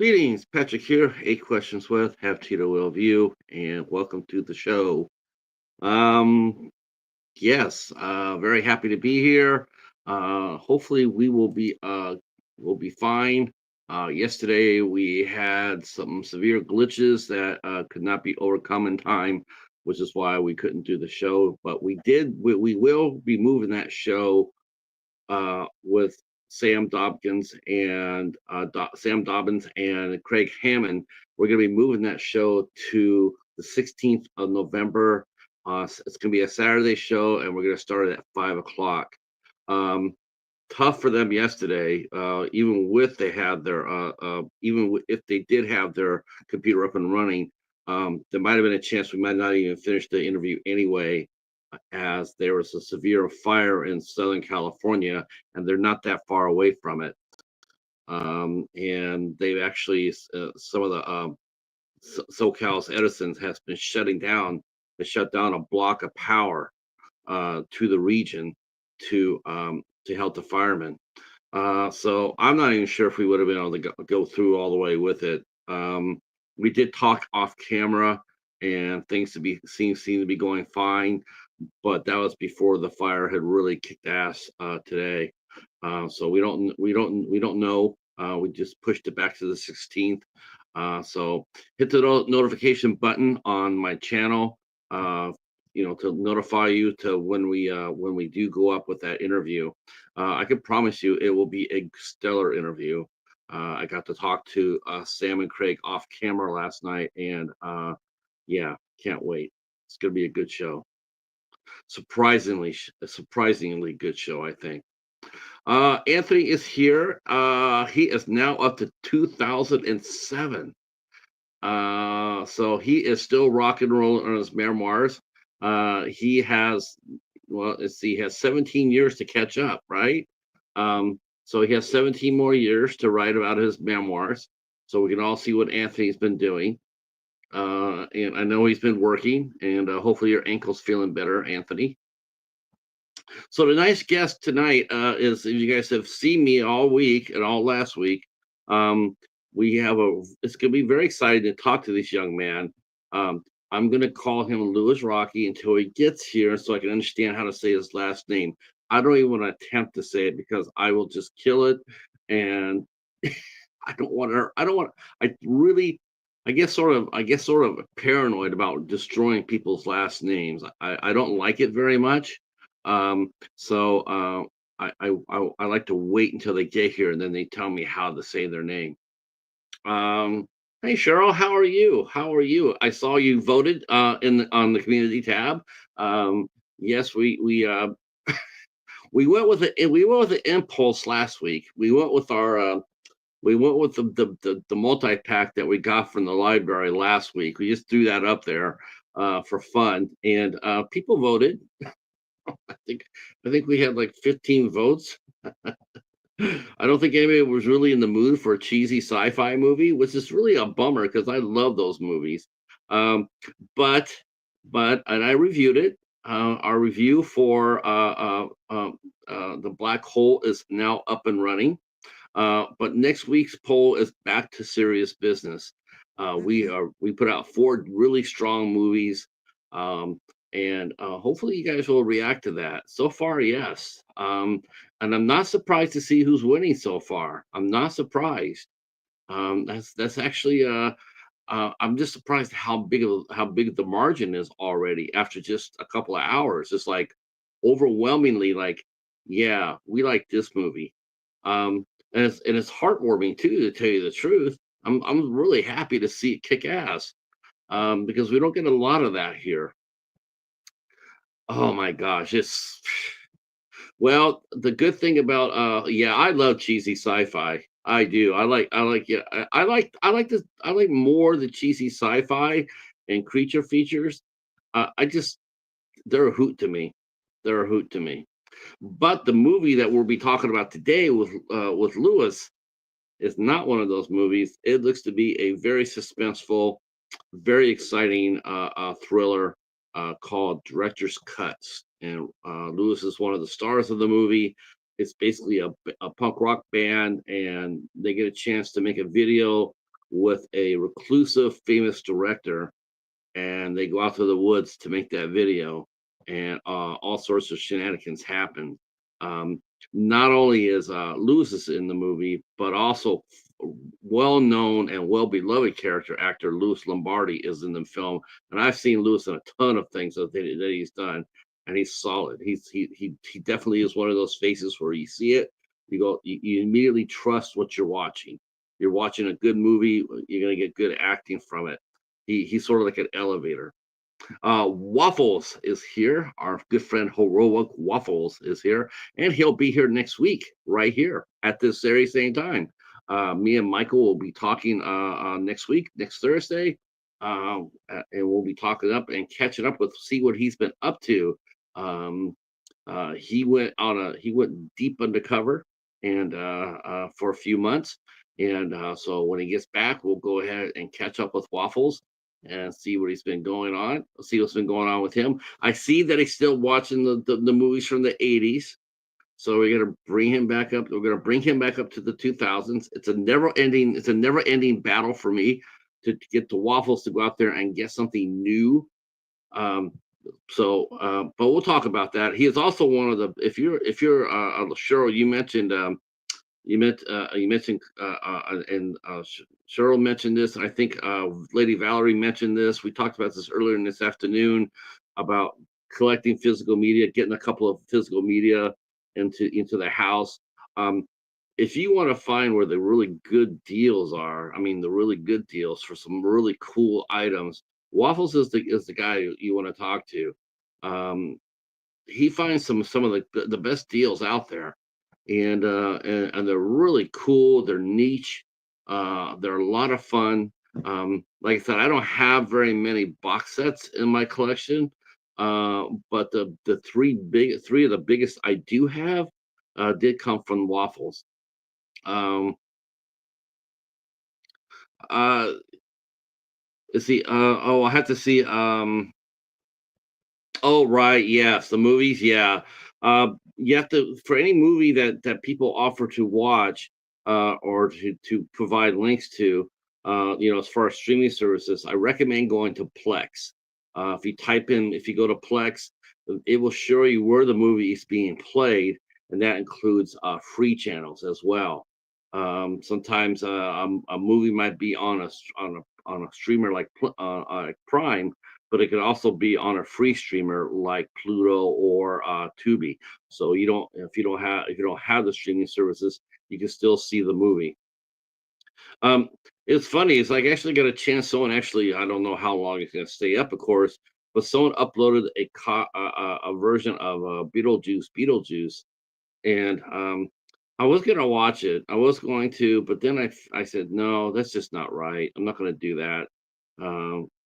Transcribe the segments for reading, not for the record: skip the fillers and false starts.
Greetings, Patrick here. 8 questions with have Cheetah will view, and welcome to the show. Um, yes, very happy to be here. Hopefully, we will be fine. Yesterday, we had some severe glitches that could not be overcome in time, which is why we couldn't do the show. But we did. We will be moving that show with Sam Dobbins and Craig Hammond. We're going to be moving that show to the 16th of November. It's going to be a Saturday show, and we're going to start it at 5 o'clock. Um, Tough for them yesterday. If they did have their computer up and running, there might have been a chance we might not even finish the interview anyway, as there was a severe fire in Southern California, and they're not that far away from it. And they've actually some of the SoCal's Edison's has been shutting down. They shut down a block of power to the region to help the firemen. So I'm not even sure if we would have been able to go through all the way with it. We did talk off camera, and things seem to be going fine, but that was before the fire had really kicked ass today. So we don't know. We just pushed it back to the 16th. So hit the notification button on my channel. To notify you to when we do go up with that interview. I can promise you it will be a stellar interview. I got to talk to Sam and Craig off camera last night, and yeah, can't wait. It's gonna be a good show. Surprisingly good show, I think. Anthony is here. He is now up to 2007. So he is still rock and roll on his memoirs. He has, well, let's see, he has 17 years to catch up, right? So he has 17 more years to write about his memoirs. So we can all see what Anthony's been doing. And I know he's been working, and hopefully your ankle's feeling better, Anthony. So the nice guest tonight is, if you guys have seen me all week and all last week, um, it's going to be very exciting to talk to this young man. I'm going to call him Louis Rocky until he gets here so I can understand how to say his last name. I don't even want to attempt to say it because I will just kill it. And I don't want, I really, I guess sort of paranoid about destroying people's last names. I don't like it very much. So I like to wait until they get here and then they tell me how to say their name. Um, Hey Cheryl, how are you? How are you? I saw you voted on the community tab. Yes, we went with the impulse last week. We went with the multi pack that we got from the library last week. We just threw that up there for fun, and people voted. I think I think we had like 15 votes. I don't think anybody was really in the mood for a cheesy sci-fi movie, which is really a bummer because I love those movies. Um, but and I reviewed it. Our review for the black hole is now up and running. But next week's poll is back to serious business. We put out 4 really strong movies, um, and hopefully you guys will react to that. So far, yes. And I'm not surprised to see who's winning so far. I'm not surprised. That's actually I'm just surprised how big the margin is already after just a couple of hours. It's like overwhelmingly like, yeah, we like this movie. And it's heartwarming too, to tell you the truth. I'm really happy to see it kick ass, because we don't get a lot of that here. Oh my gosh, it's well, the good thing about yeah, I love cheesy sci-fi. I do. Yeah, I like more the cheesy sci-fi and creature features. I just they're a hoot to me. They're a hoot to me. But the movie that we'll be talking about today with Lewis is not one of those movies. It looks to be a very suspenseful, very exciting thriller called Director's Cuts. And Lewis is one of the stars of the movie. It's basically a punk rock band, and they get a chance to make a video with a reclusive, famous director, and they go out to the woods to make that video, and all sorts of shenanigans happen. Um, Not only is Lewis is in the movie, but also well-known and well-beloved character actor Louis Lombardi is in the film, and I've seen Louis in a ton of things that he's done, and he's solid. He definitely is one of those faces where you see it, you immediately trust what you're watching. You're watching a good movie, you're gonna get good acting from it. He's sort of like an elevator. Waffles is here. Our good friend Heroic Waffles is here, and he'll be here next week, right here at this very same time. Me and Michael will be talking next week, next Thursday, and we'll be talking up and catching up with see what he's been up to. Um, he went deep undercover and for a few months, and so when he gets back, we'll go ahead and catch up with Waffles and see what he's been going on. See what's been going on with him. I see that he's still watching the movies from the 80s. So we're gonna bring him back up. We're gonna bring him back up to the 2000s. It's a never ending battle for me to get the Waffles to go out there and get something new. Um, but we'll talk about that. He is also one of the. If you're Cheryl, you mentioned and Cheryl mentioned this, and I think Lady Valerie mentioned this. We talked about this earlier in this afternoon about collecting physical media, getting a couple of physical media into the house. Um, if you want to find where the really good deals are, I mean the really good deals for some really cool items, Waffles is the guy you want to talk to. Um, he finds some of the best deals out there, and they're really cool. They're niche. They're a lot of fun. Like I said, I don't have very many box sets in my collection, but the three of the biggest I do have did come from Waffles. Um, uh, let's see. Oh, I have to see. Oh, right, yes, the movies, yeah. You have to for any movie that people offer to watch, or to provide links to, as far as streaming services, I recommend going to Plex. If you go to Plex, it will show you where the movie is being played, and that includes free channels as well. Sometimes a movie might be on a streamer like Prime, but it could also be on a free streamer like Pluto or Tubi. So if you don't have the streaming services, you can still see the movie. Um, it's funny. It's like I actually got a chance. Someone actually, I don't know how long it's going to stay up, of course, but someone uploaded a version of Beetlejuice, and I was gonna watch it. I was going to, but then I said no, that's just not right. I'm not gonna do that.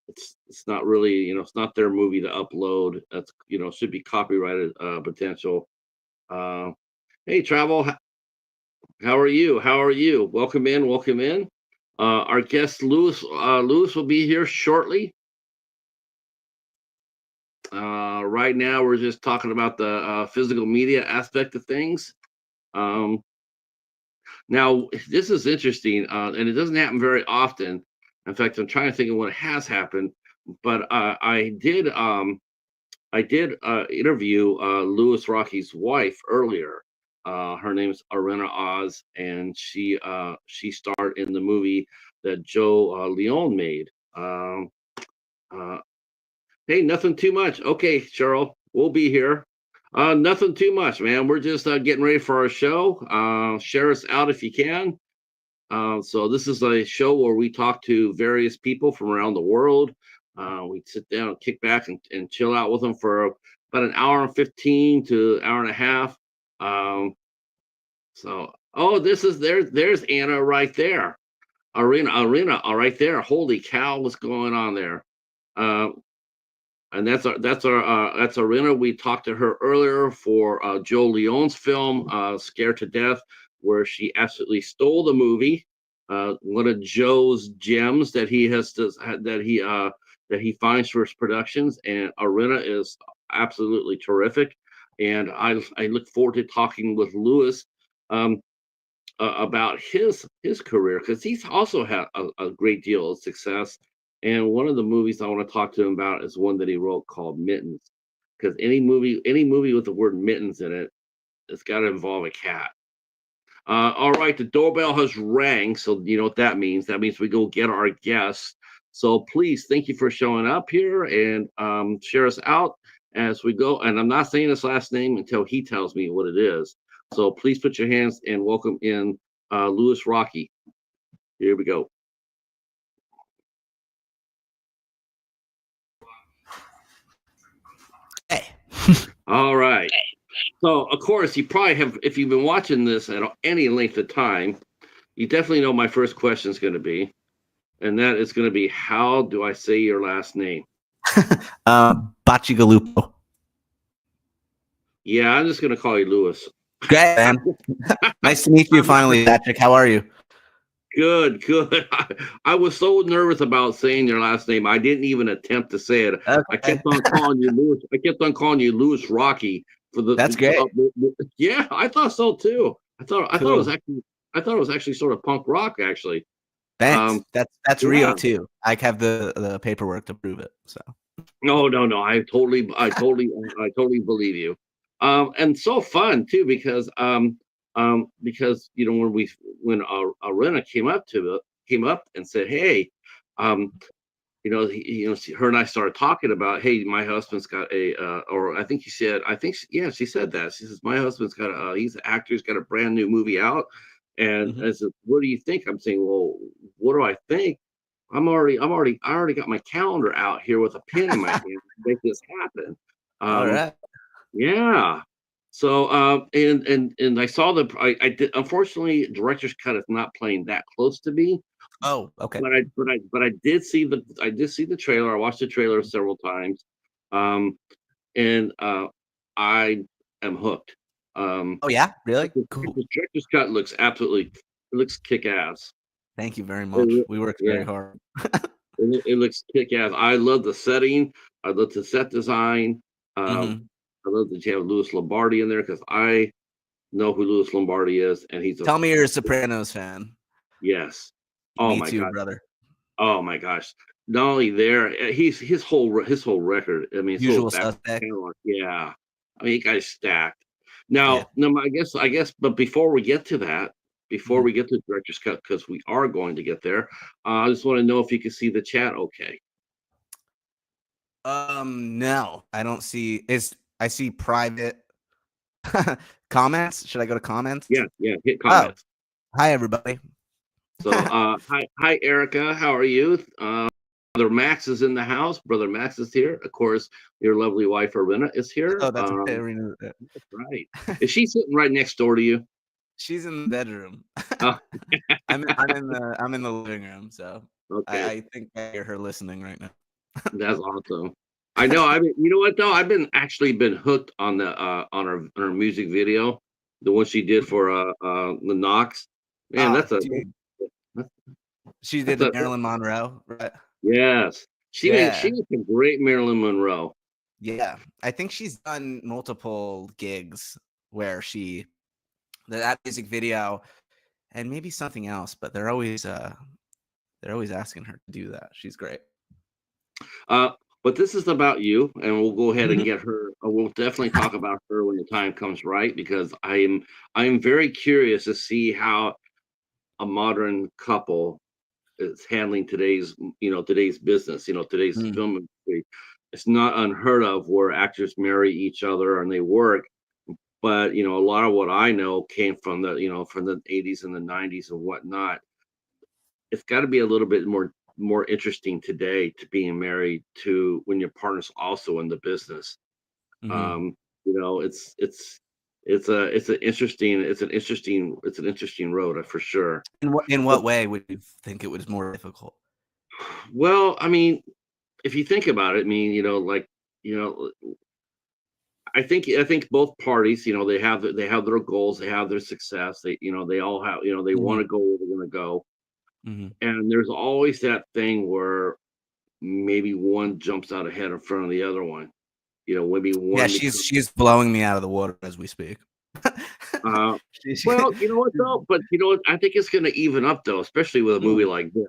It's not really, it's not their movie to upload. That's, should be copyrighted potential. Uh, hey, Travel, how are you? How are you? Welcome in, welcome in. Our guest Lewis will be here shortly. Right now, we're just talking about the physical media aspect of things. Um, Now, this is interesting, and it doesn't happen very often. In fact, I'm trying to think of what has happened, but I did interview Louis Rocky's wife earlier. Her name's Arena Oz, and she starred in the movie that Joe Leone made. Uh, Hey, nothing too much. Okay, Cheryl, we'll be here. Nothing too much, man. We're just getting ready for our show. Share us out if you can. So this is a show where we talk to various people from around the world. We sit down and kick back and chill out with them for about an hour and 15 to an hour and a half. Um, oh, there's Anna right there. Arena, all right there. Holy cow, what's going on there? Uh, and that's Arena. We talked to her earlier for Joe Leone's film Scared to Death, where she absolutely stole the movie. One of Joe's gems that he finds for his productions, and Arena is absolutely terrific. And I look forward to talking with Lewis. Um, about his career, because he's also had a great deal of success. And one of the movies I want to talk to him about is one that he wrote called Mittens. Because any movie with the word mittens in it, it's got to involve a cat. All right, the doorbell has rang, so you know what that means. That means we go get our guests. So please, thank you for showing up here and share us out as we go. And I'm not saying his last name until he tells me what it is. So please put your hands and welcome in Louis Rocky. Here we go. Hey. All right. So of course you probably have, if you've been watching this at any length of time, you definitely know my first question is going to be, and that is going to be, how do I say your last name? Bacigalupo. Yeah, I'm just going to call you Louis. Great, man. Nice to meet you finally, Patrick. How are you? Good, good. I was so nervous about saying your last name. I didn't even attempt to say it. Okay. I kept on calling you Louis. I kept on calling you Louis Rocky for the. That's great. Yeah, I thought so too. I thought it was Cool. actually. I thought it was actually sort of punk rock, actually. Thanks. That's yeah. real too. I have the paperwork to prove it. So. No. I totally believe you. And so fun too, because you know, when Arena came up and said, hey, you know, her and I started talking about, hey, my husband's got or I think she said that. She says, my husband's got he's an actor, he's got a brand new movie out. And I said, what do you think? I'm saying, well, what do I think? I already got my calendar out here with a pen in my hand to make this happen. All right. Yeah. So and I saw I did, unfortunately, director's cut is not playing that close to me. Oh, okay. But I did see the trailer. I watched the trailer several times. And I am hooked. Oh yeah, really? Cool. The director's cut looks kick ass. Thank you very much. We worked very hard. It looks kick ass. I love the setting. I love the set design. I love that you have Louis Lombardi in there, because I know who Louis Lombardi is, and he's Tell me you're a Sopranos fan. Yes. Oh Me my too, god, brother. oh my gosh. Not only there, he's his whole record. I mean, his Usual whole back suspect. catalog. Yeah, I mean, he guy's stacked. Now, I guess, but before we get to that, before we get to the director's cut, because we are going to get there, I just want to know if you can see the chat. Okay. No, I don't see. I see private comments. Should I go to comments? Yeah, hit comments. Hi everybody. So, hi, Erica. How are you? Brother Max is in the house. Brother Max is here. Of course, your lovely wife, Arena, is here. Oh, that's That's right. Is she sitting right next door to you? She's in the bedroom. Oh. I'm in the living room, so okay. I think I hear her listening right now. That's awesome. I know. You know what though? I've been hooked on the on her music video, the one she did for the Knox. Man, she did the Marilyn Monroe, right? Yes. She was a great Marilyn Monroe. Yeah. I think she's done multiple gigs where that music video and maybe something else, but they're always asking her to do that. She's great. But this is about you, and we'll go ahead and get her. We'll definitely talk about her when the time comes, right? Because I'm very curious to see how a modern couple is handling today's business, today's film industry. It's not unheard of where actors marry each other and they work. But a lot of what I know came from the 80s and the 90s and whatnot. It's got to be a little bit more interesting today to being married to when your partner's also in the business. It's an interesting road, for sure. In what way would you think it was more difficult? Well, I mean, if you think about it, I think both parties, they have their goals, they have their success, they all have, they want to go where they're going to go. And there's always that thing where maybe one jumps out ahead in front of the other one. Maybe one. Yeah, she's blowing me out of the water as we speak. Uh, She's- well, you know what though? But you know what? I think it's going to even up though, especially with a movie Mm. like this.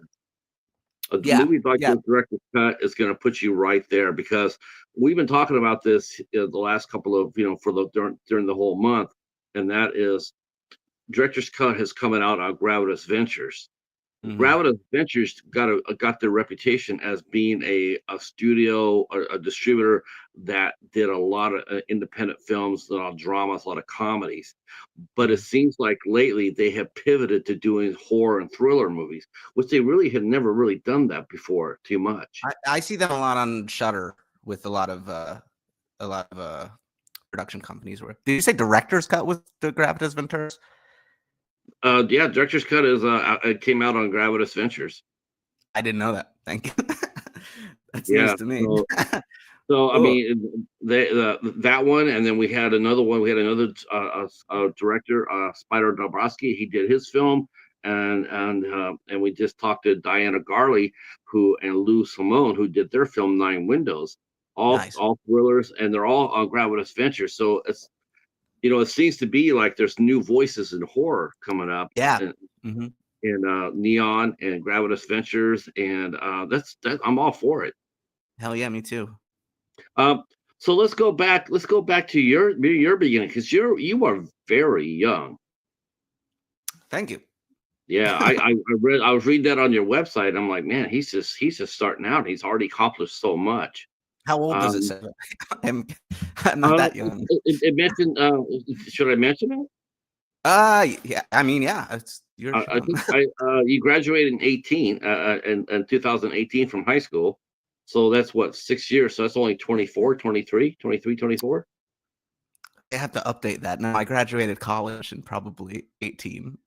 A Yeah, movie like yeah. this director's cut is going to put you right there because we've been talking about this the last couple of for the during the whole month, and that is director's cut has coming out on Gravitas Ventures. Mhm. Gravitas Ventures got their reputation as being a studio, a distributor that did a lot of independent films, a lot of dramas, a lot of comedies. But it Mhm. seems like lately they have pivoted to doing horror and thriller movies, which they really had never really done that before too much. I see them a lot on Shutter with a lot of production companies. Where did you say director's cut with the Gravitas Ventures? Yeah, director's cut is it came out on Gravitas Ventures. I didn't know that. Thank you. That's news Yeah, to me. so I Cool. mean, that one, and then we had another one. We had another director, Spider Dabrowski. He did his film, and we just talked to Diana Garley, who and Lou Simone, who did their film Nine Windows. Nice. All thrillers, and they're all on Gravitas Ventures. So it's it seems to be like there's new voices in horror coming up. Yeah. Mhm. In Neon and Gravitas Ventures, and that I'm all for it. Hell yeah, me too. Um, so let's go back. Let's go back to your beginning because you are very young. Thank you. Yeah, I was reading that on your website. I'm like, man, he's just starting out. He's already accomplished so much. How old does it Um, say? I'm, I'm not that young. it mentioned. Should I mention it? Yeah. I mean, yeah. It's you're I young. think you graduated in 18 in 2018 from high school. So that's what 6 years. So that's only 24, 23, 23, 24. I have to update that. No, I graduated college in probably 18.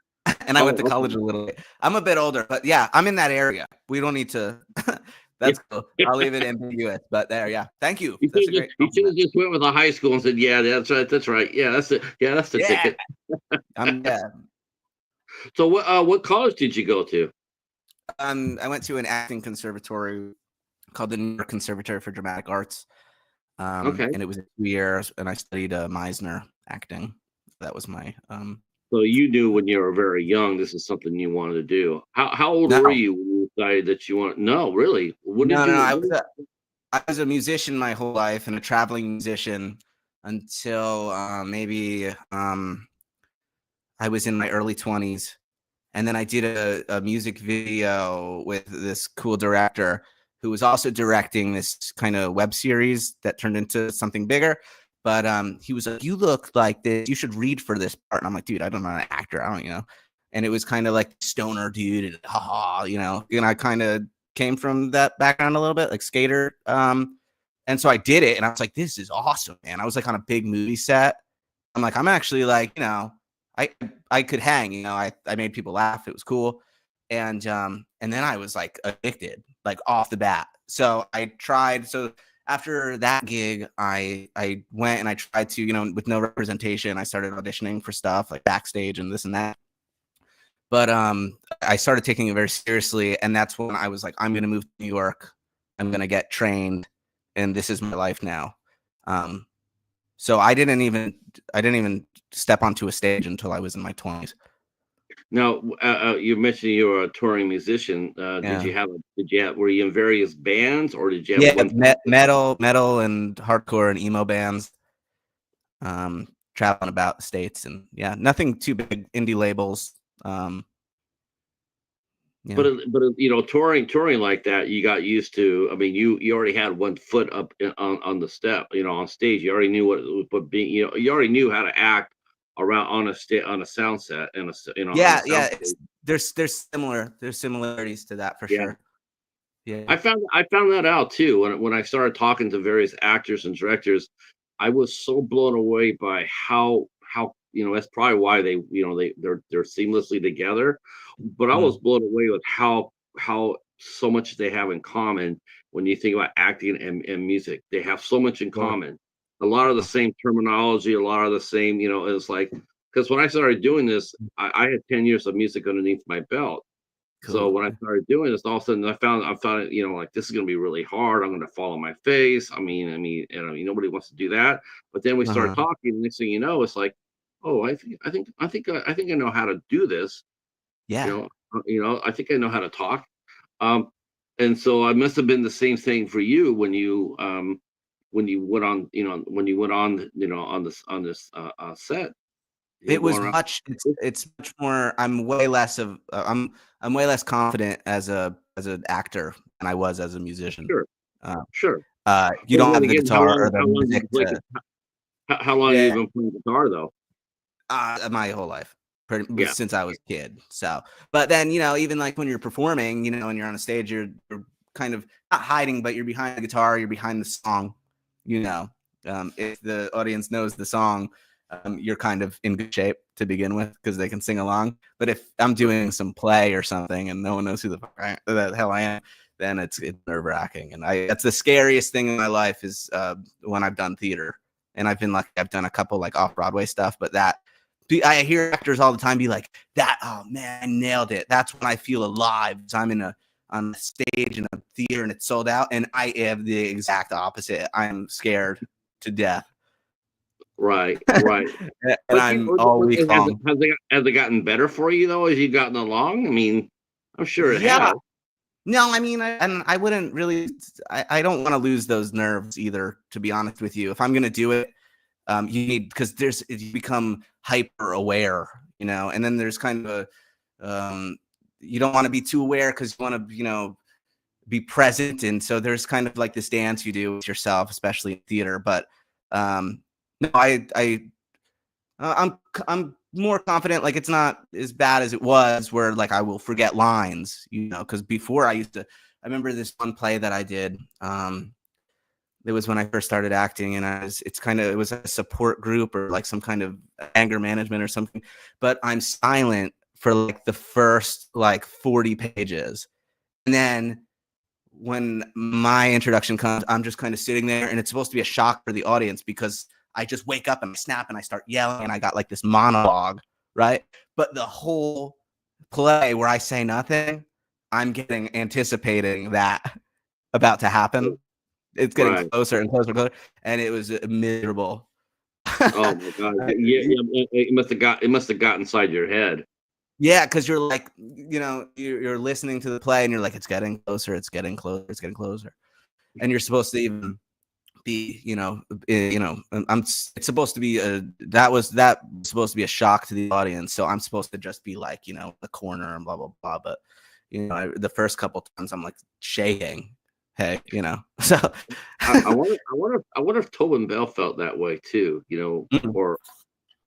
And I went to Oh, college a little bit. I'm a bit older, but yeah, I'm in that area. We don't need to. okay. That's cool. I'll leave it ambiguous. But there, yeah. Thank you. You That's a should great you should compliment. have just went with a high school and said, "Yeah, that's right, that's right. Yeah, that's it. Yeah, that's the Yeah. ticket." Yeah. So what college did you go to? I went to an acting conservatory called the New York Conservatory for Dramatic Arts. Okay, And it was 2 years, and I studied Meisner acting. That was my so you knew when you were very young this is something you wanted to do. How old no, were you when you decided that you want? No, really. What did no. you? I was a musician my whole life and a traveling musician until maybe I was in my early 20s. And then I did a music video with this cool director who was also directing this kind of web series that turned into something bigger. But he was like, "You look like this. You should read for this part." And I'm like, "Dude, I don't know an actor. I don't. And it was kind of like stoner dude, and haha, And I kind of came from that background a little bit, like skater. And so I did it, and I was like, "This is awesome, man." I was like on a big movie set. I'm like, I'm actually like, I I could hang, I made people laugh. It was cool. And then I was like addicted, like off the bat. So I tried. So after that gig, I went and I tried to, with no representation, I started auditioning for stuff like backstage and this and that. But I started taking it very seriously, and that's when I was like, I'm gonna move to New York. I'm gonna get trained, and this is my life now. Um, so I didn't even step onto a stage until I was in my 20s. Now, you mentioned you were a touring musician. Yeah. Were you in various bands or did you have Yeah, one? metal and hardcore and emo bands, traveling about the states, and yeah, nothing too big, indie labels. Um, yeah. Touring like that, you got used to. I mean, you already had one foot up on the step, on stage. You already knew what being, you already knew how to act around on a sound set and on a Yeah, sound yeah, stage. there's similarities to that for Yeah. sure. Yeah. I found that out too when I started talking to various actors and directors. I was so blown away by how that's probably why they're seamlessly together. But I was Mm, blown away with how so much they have in common when you think about acting and music. They have so much in sure. common. A lot of the same terminology, a lot of the same, it's like because when I started doing this, I had 10 years of music underneath my belt. So Cool. when I started doing this, all of a sudden I found it, like this is gonna be really hard. I'm gonna fall on my face. I mean, nobody wants to do that. But then we started Uh-huh. talking, next thing you know, it's like oh, I think I know how to do this. Yeah. I think I know how to talk. Um, and so I must have been the same thing for you when you went on, when you went on, on this set, It was going around. much it's much more. I'm way less of I'm way less confident as an actor than I was as a musician. Sure, Uh, sure. you But don't then have the again, guitar or the how long did music you play? to How long have you yeah, been playing guitar though? my whole life, Yeah, since I was a kid. So, but then even like when you're performing, and you're on a stage, you're kind of not hiding, but you're behind the guitar, you're behind the song. You know, if the audience knows the song, you're kind of in good shape to begin with because they can sing along. But if I'm doing some play or something and no one knows who the hell I am, then it's nerve wracking. And that's the scariest thing in my life is when I've done theater. And I've been lucky. I've done a couple like off Broadway stuff, but I hear actors all the time be like, "That, oh man, I nailed it. That's when I feel alive. So I'm on a stage in a theater and it's sold out." And I have the exact opposite. I'm scared to death, right, right. and But I'm all week long. has it gotten better for you though as you've gotten along? I mean, I'm sure it Yeah. has. No, I mean, and I wouldn't really. I don't want to lose those nerves either. To be honest with you, if I'm gonna do it, you need because you become hyper aware, and then there's kind of you don't want to be too aware because you want to be present, and so there's kind of like this dance you do with yourself, especially in theater. But no, I'm more confident. Like it's not as bad as it was, where like I will forget lines, because before I remember this one play that I did. It was when I first started acting, and it was a support group or like some kind of anger management or something. But I'm silent for like the first like 40 pages, and then when my introduction comes, I'm just kind of sitting there, and it's supposed to be a shock for the audience because I just wake up and I snap and I start yelling and I got like this monologue, right? But the whole play where I say nothing, I'm anticipating that about to happen. It's getting Right. closer and closer and closer, and it was miserable. Oh my God. Yeah, yeah, it must have got inside your head. Yeah, because you're like, you're listening to the play, and you're like, it's getting closer, it's getting closer, it's getting closer, and you're supposed to even be, it's supposed to be that supposed to be a shock to the audience, so I'm supposed to just be like, the corner and blah blah blah, but the first couple times I'm like shaking, hey, so I wonder if Tobin Bell felt that way too, Mhm. or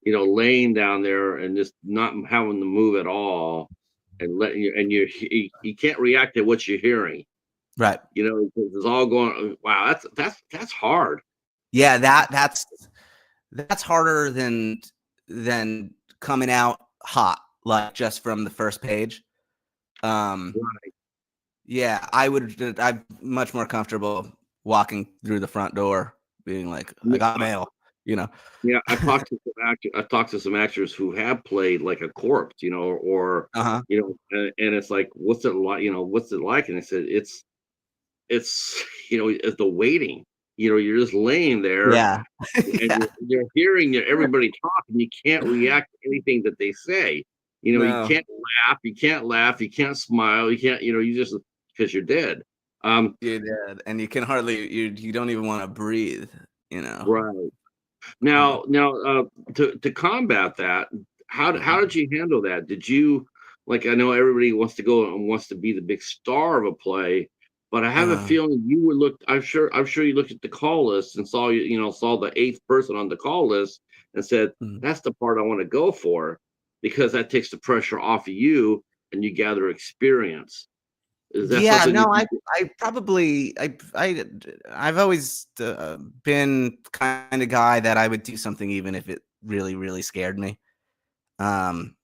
laying down there and just not having to move at all, and letting you can't react to what you're hearing. Right. Because it's all going. Wow, that's hard. Yeah, that's harder than coming out hot, like just from the first page. Um, yeah, I'm much more comfortable walking through the front door, being like, I got Yeah, mail, you know. yeah. I've talked to some actors who have played like a corpse, or Uh-huh. and it's like, what's it like? What's it like? And they said it's it's the waiting. You're just laying there, Yeah. and Yeah. you're hearing everybody talk, and you can't react to anything that they say. You No, can't laugh, you can't smile, you can't, you just because you're dead. you did, and you can hardly you don't even want to breathe, you know. Right. Uh, Now, to combat that, how mhm. did you handle that? Did you, like, I know everybody wants to go and wants to be the big star of a play, but I have a Uh, feeling you would look. I'm sure you looked at the call list and saw saw the eighth person on the call list and said, mhm. "That's the part I want to go for," because that takes the pressure off of you and you gather experience. Is that Yeah, something you? no, I probably I've always been kind of guy that I would do something even if it really really scared me. Um,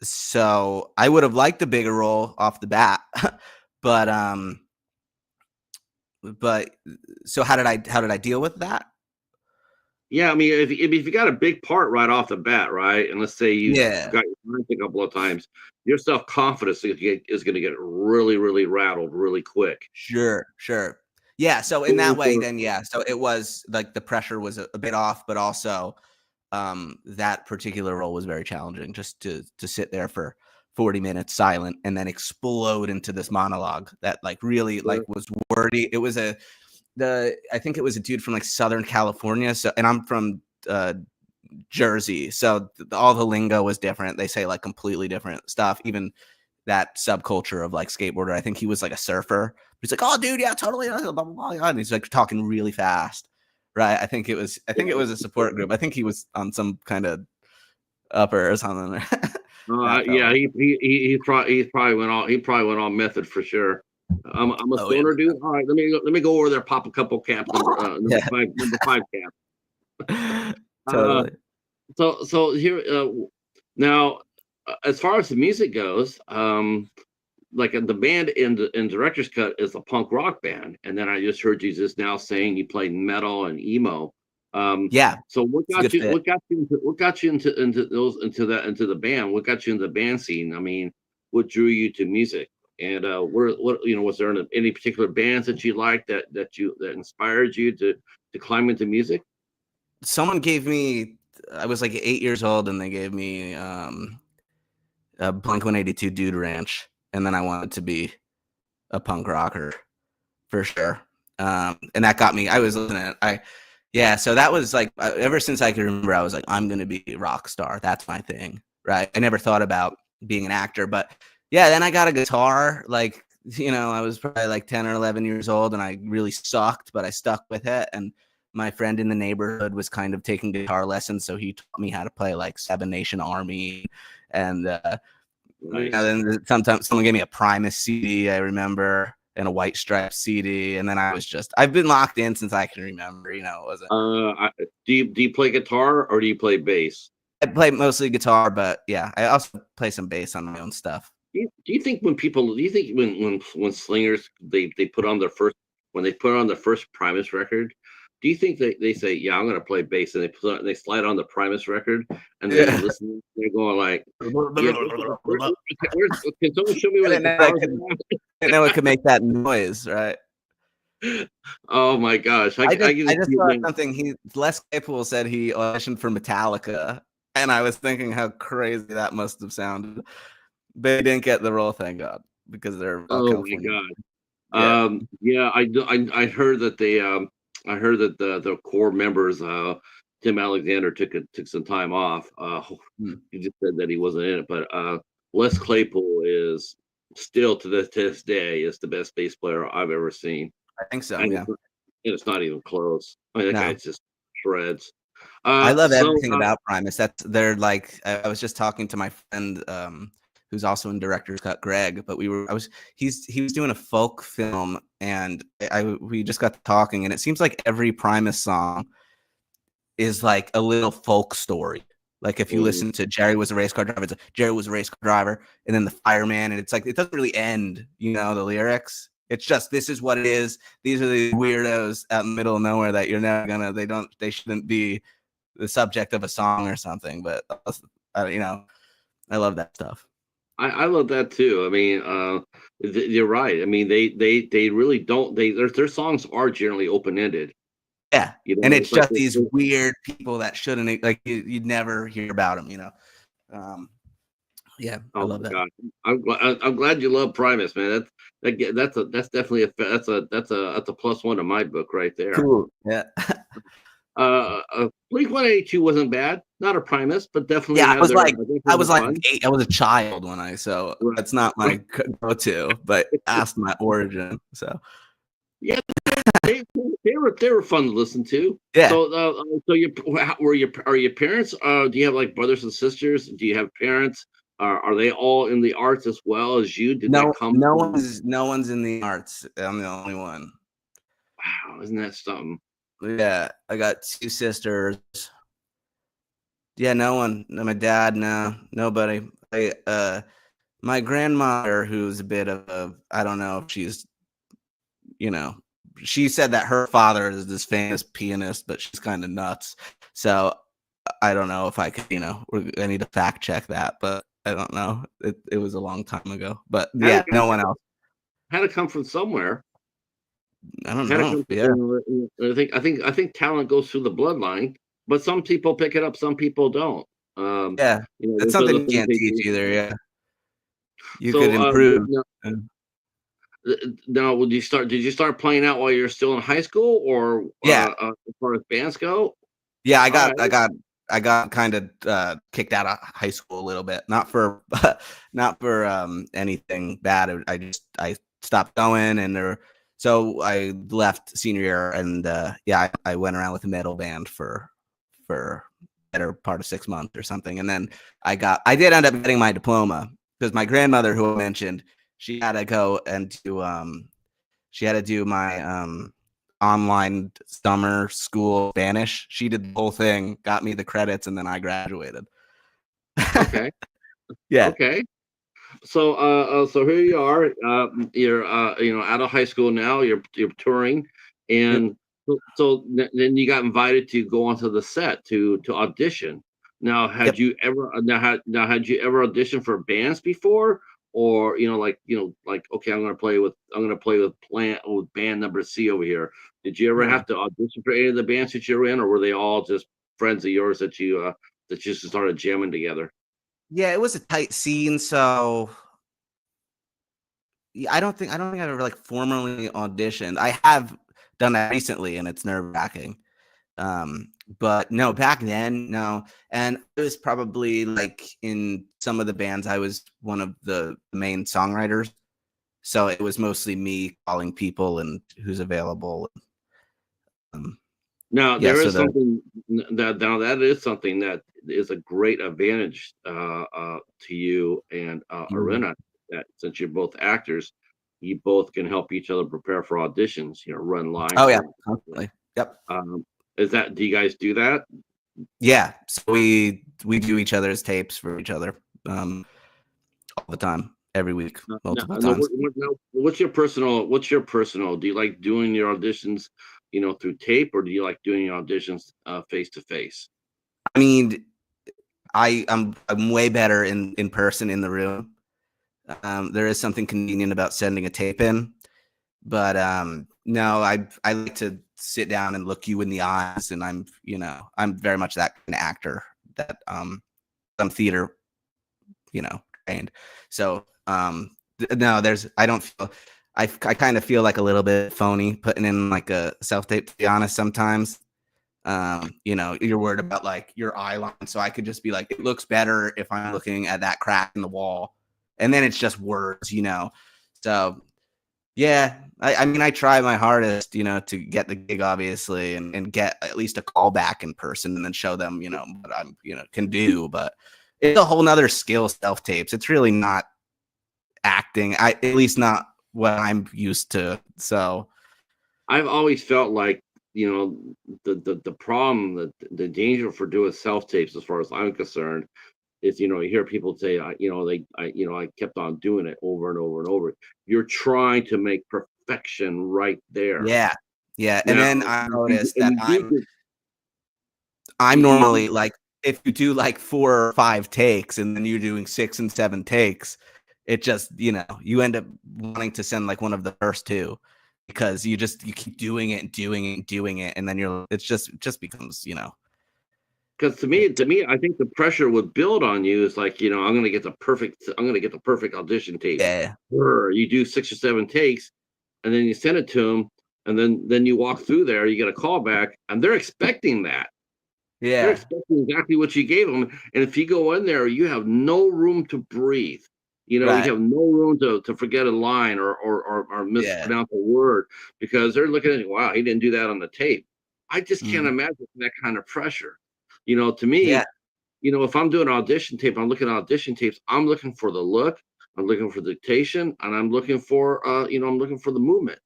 so I would have liked a bigger role off the bat, but but so how did I deal with that? Yeah, I mean, if you got a big part right off the bat, right, and let's say you Yeah, got your lines a couple of times, your self confidence is going to get really, really rattled really quick. sure, sure. Yeah, so in that Going way, for then yeah, so it was like the pressure was a bit off, but also that particular role was very challenging, just to sit there for 40 minutes silent and then explode into this monologue that like really like was wordy. It was I think it was a dude from like Southern California. So, and I'm from Jersey, so all the lingo was different. They say like completely different stuff. Even that subculture of like skateboarder. I think he was like a surfer. He's like, "Oh, dude, yeah, totally." Blah, blah, blah, and he's like talking really fast, right? I think it was a support group. I think he was on some kind of upper or something. Yeah, he probably went all method for sure. I'm a Oh yeah, stoner dude. All right, let me go over there, pop a couple caps, yeah, number five cap. Uh, totally. so here now, as far as the music goes, like the band in director's cut is a punk rock band, and then I just heard you just now saying you played metal and emo. Yeah, So what it's a got good you? fit. What got you into the band? What got you into the band scene? I mean, what drew you to music? And what was there any particular bands that you liked that inspired you to climb into music? Someone gave me. I was like 8 years old, and they gave me a Blink 182 Dude Ranch, and then I wanted to be a punk rocker for sure. And that got me. I was listening. Yeah. So that was like ever since I could remember, I was like, I'm gonna be a rock star. That's my thing, right? I never thought about being an actor, but yeah. Then I got a guitar. Like I was probably like 10 or 11 years old, and I really sucked, but I stuck with it. And my friend in the neighborhood was kind of taking guitar lessons, so he taught me how to play like Seven Nation Army, and Nice. then sometimes someone gave me a Primus CD, I remember, and a White Stripes CD, and then I've been locked in since I can remember. It wasn't. Do you play guitar or do you play bass? I play mostly guitar, but yeah, I also play some bass on my own stuff. Do you think do you think when slingers they put on their first when they put on their first Primus record, do you think they say, yeah, I'm gonna play bass, and they slide on the Primus record and they Yeah. listen, they're going like, yeah, I can someone show me where the didn't know I guitars could, didn't know it could make that noise, right? are? Oh my gosh, I can I just just see it saw now. something. Les Claypool said he auditioned for Metallica, and I was thinking how crazy that must have sounded. They didn't get the role, thank God, because they're all Oh my California. god. Yeah. Yeah, I heard that I heard that the core members, Tim Alexander took some time off. Mm, He just said that he wasn't in it, but Les Claypool is still to this day is the best bass player I've ever seen, I think so. and Yeah. it's not even close. I mean, that guy No, just shreds. I love So everything about Primus. They're like I was just talking to my friend who's also in director's cut, Greg, but he was doing a folk film, and we just got to talking, and it seems like every Primus song is like a little folk story. Like if you mm, listen to Jerry was a race car driver, it's like, Jerry was a race car driver, and then the fireman, and it's like it doesn't really end, the lyrics. It's just this is what it is. These are the weirdos out in the middle of nowhere that you're never gonna. They shouldn't be the subject of a song or something. But I love that stuff. I love that too. I mean, you're right. I mean, they really don't. Their songs are generally open ended. Yeah, You and know, it's it's like just these weird people that shouldn't like you'd never hear about them. Um, yeah, I oh love my that. god, I'm glad you love Primus, man. That's definitely that's a plus one in my book right there. Cool. Yeah. Blink 182 wasn't bad, not a Primus, but definitely Yeah, had their I definitely was had like fun. 8. I was a child when so Right, that's not my right. go-to, but asked my origin. So Yeah, they were fun to listen to. yeah, So are your parents? Do you have like brothers and sisters? Do you have parents? Are they all in the arts as well as you? Did that come from? no one's in the arts. I'm the only one. Wow, isn't that something? Yeah, I got 2 sisters. Yeah, no one. No, my dad, no, nobody. My grandmother, who's a bit of a, I don't know if she's, you know, she said that her father is this famous pianist, but she's kind of nuts. So I don't know if I could, I need to fact check that, but I don't know. It was a long time ago, but Had yeah, to no one else. had to come from somewhere. I don't Had to know. come. Yeah. I think talent goes through the bloodline. but some people pick it up, some people don't. Yeah, that's Those are something the you things can't they teach do. either. Yeah, you could So, improve. now, Uh, now, would you start? Did you start playing out while you're still in high school, or Yeah, as far as bands go? yeah. All right. I got kind of kicked out of high school a little bit. Not for not for anything bad. I stopped going, and so I left senior year, and yeah, I went around with a metal band for better part of 6 months or something, and then I did end up getting my diploma because my grandmother, who I mentioned, she had to go and do she had to do my online summer school Spanish. She did the whole thing, got me the credits, and then I graduated. Okay. Yeah. Okay. So, so here you are. You're, out of high school now. You're touring, Yep. and then you got invited to go onto the set to audition. Now, had Yep. you ever had you ever auditioned for bands before, or like okay, I'm gonna play with band number C over here. Did you ever Yeah. have to audition for any of the bands that you were in, or were they all just friends of yours that you just started jamming together? Yeah, it was a tight scene, so yeah, I don't think I've ever like formally auditioned. I have done that recently, and it's nerve wracking. But no, back then, no. And it was probably like in some of the bands, I was one of the main songwriters. So it was mostly me calling people and who's available. Um, Now yeah, there so is that is something that is a great advantage to you and Mhm. Arena, that since you're both actors, you both can help each other prepare for auditions. Run lines Oh yeah, for. constantly. Yep. Um, do you guys do that? Yeah. So we do each other's tapes for each other all the time, every week, multiple No, times. what's your personal? Do you like doing your auditions, through tape, or do you like doing your auditions face to face? I mean, I'm way better in person in the room. There is something convenient about sending a tape in, but no, I like to sit down and look you in the eyes, and I'm very much that kind of actor that I'm theater trained. So no, there's I don't feel I kind of feel like a little bit phony putting in like a self tape, to be honest, sometimes. You're worried about like your eye line. So I could just be like, it looks better if I'm looking at that crack in the wall. And then it's just words. So yeah, I mean, I try my hardest, to get the gig, obviously, and get at least a call back in person and then show them, what I'm, can do. But it's a whole nother skill, self tapes. It's really not acting. At least not what I'm used to. So I've always felt like, the problem, the danger for doing self tapes, as far as I'm concerned, is, you hear people say, I kept on doing it over and over and over. You're trying to make perfection right there. yeah. Yeah. And Now, then I noticed and that you do get, I'm you, normally like, if you do like 4 or 5 takes and then you're doing 6 and 7 takes, it just, you end up wanting to send like one of the first two because you keep doing it and doing it and doing it. And then it just becomes, because to me, I think the pressure would build on you is like, I'm gonna get the perfect audition tape. yeah. You do 6 or 7 takes, and then you send it to them, and then you walk through there, you get a call back, and they're expecting that. They're Yeah. expecting exactly what you gave them, and if you go in there, you have no room to breathe. You Right. have no room to forget a line or Yeah. mispronounce a word because they're looking at you. Wow, he didn't do that on the tape. I just can't Mhm. imagine that kind of pressure. To Yeah. me, if I'm doing an audition tape, I'm looking at audition tapes. I'm looking for the look, I'm looking for dictation, and I'm looking for the movement.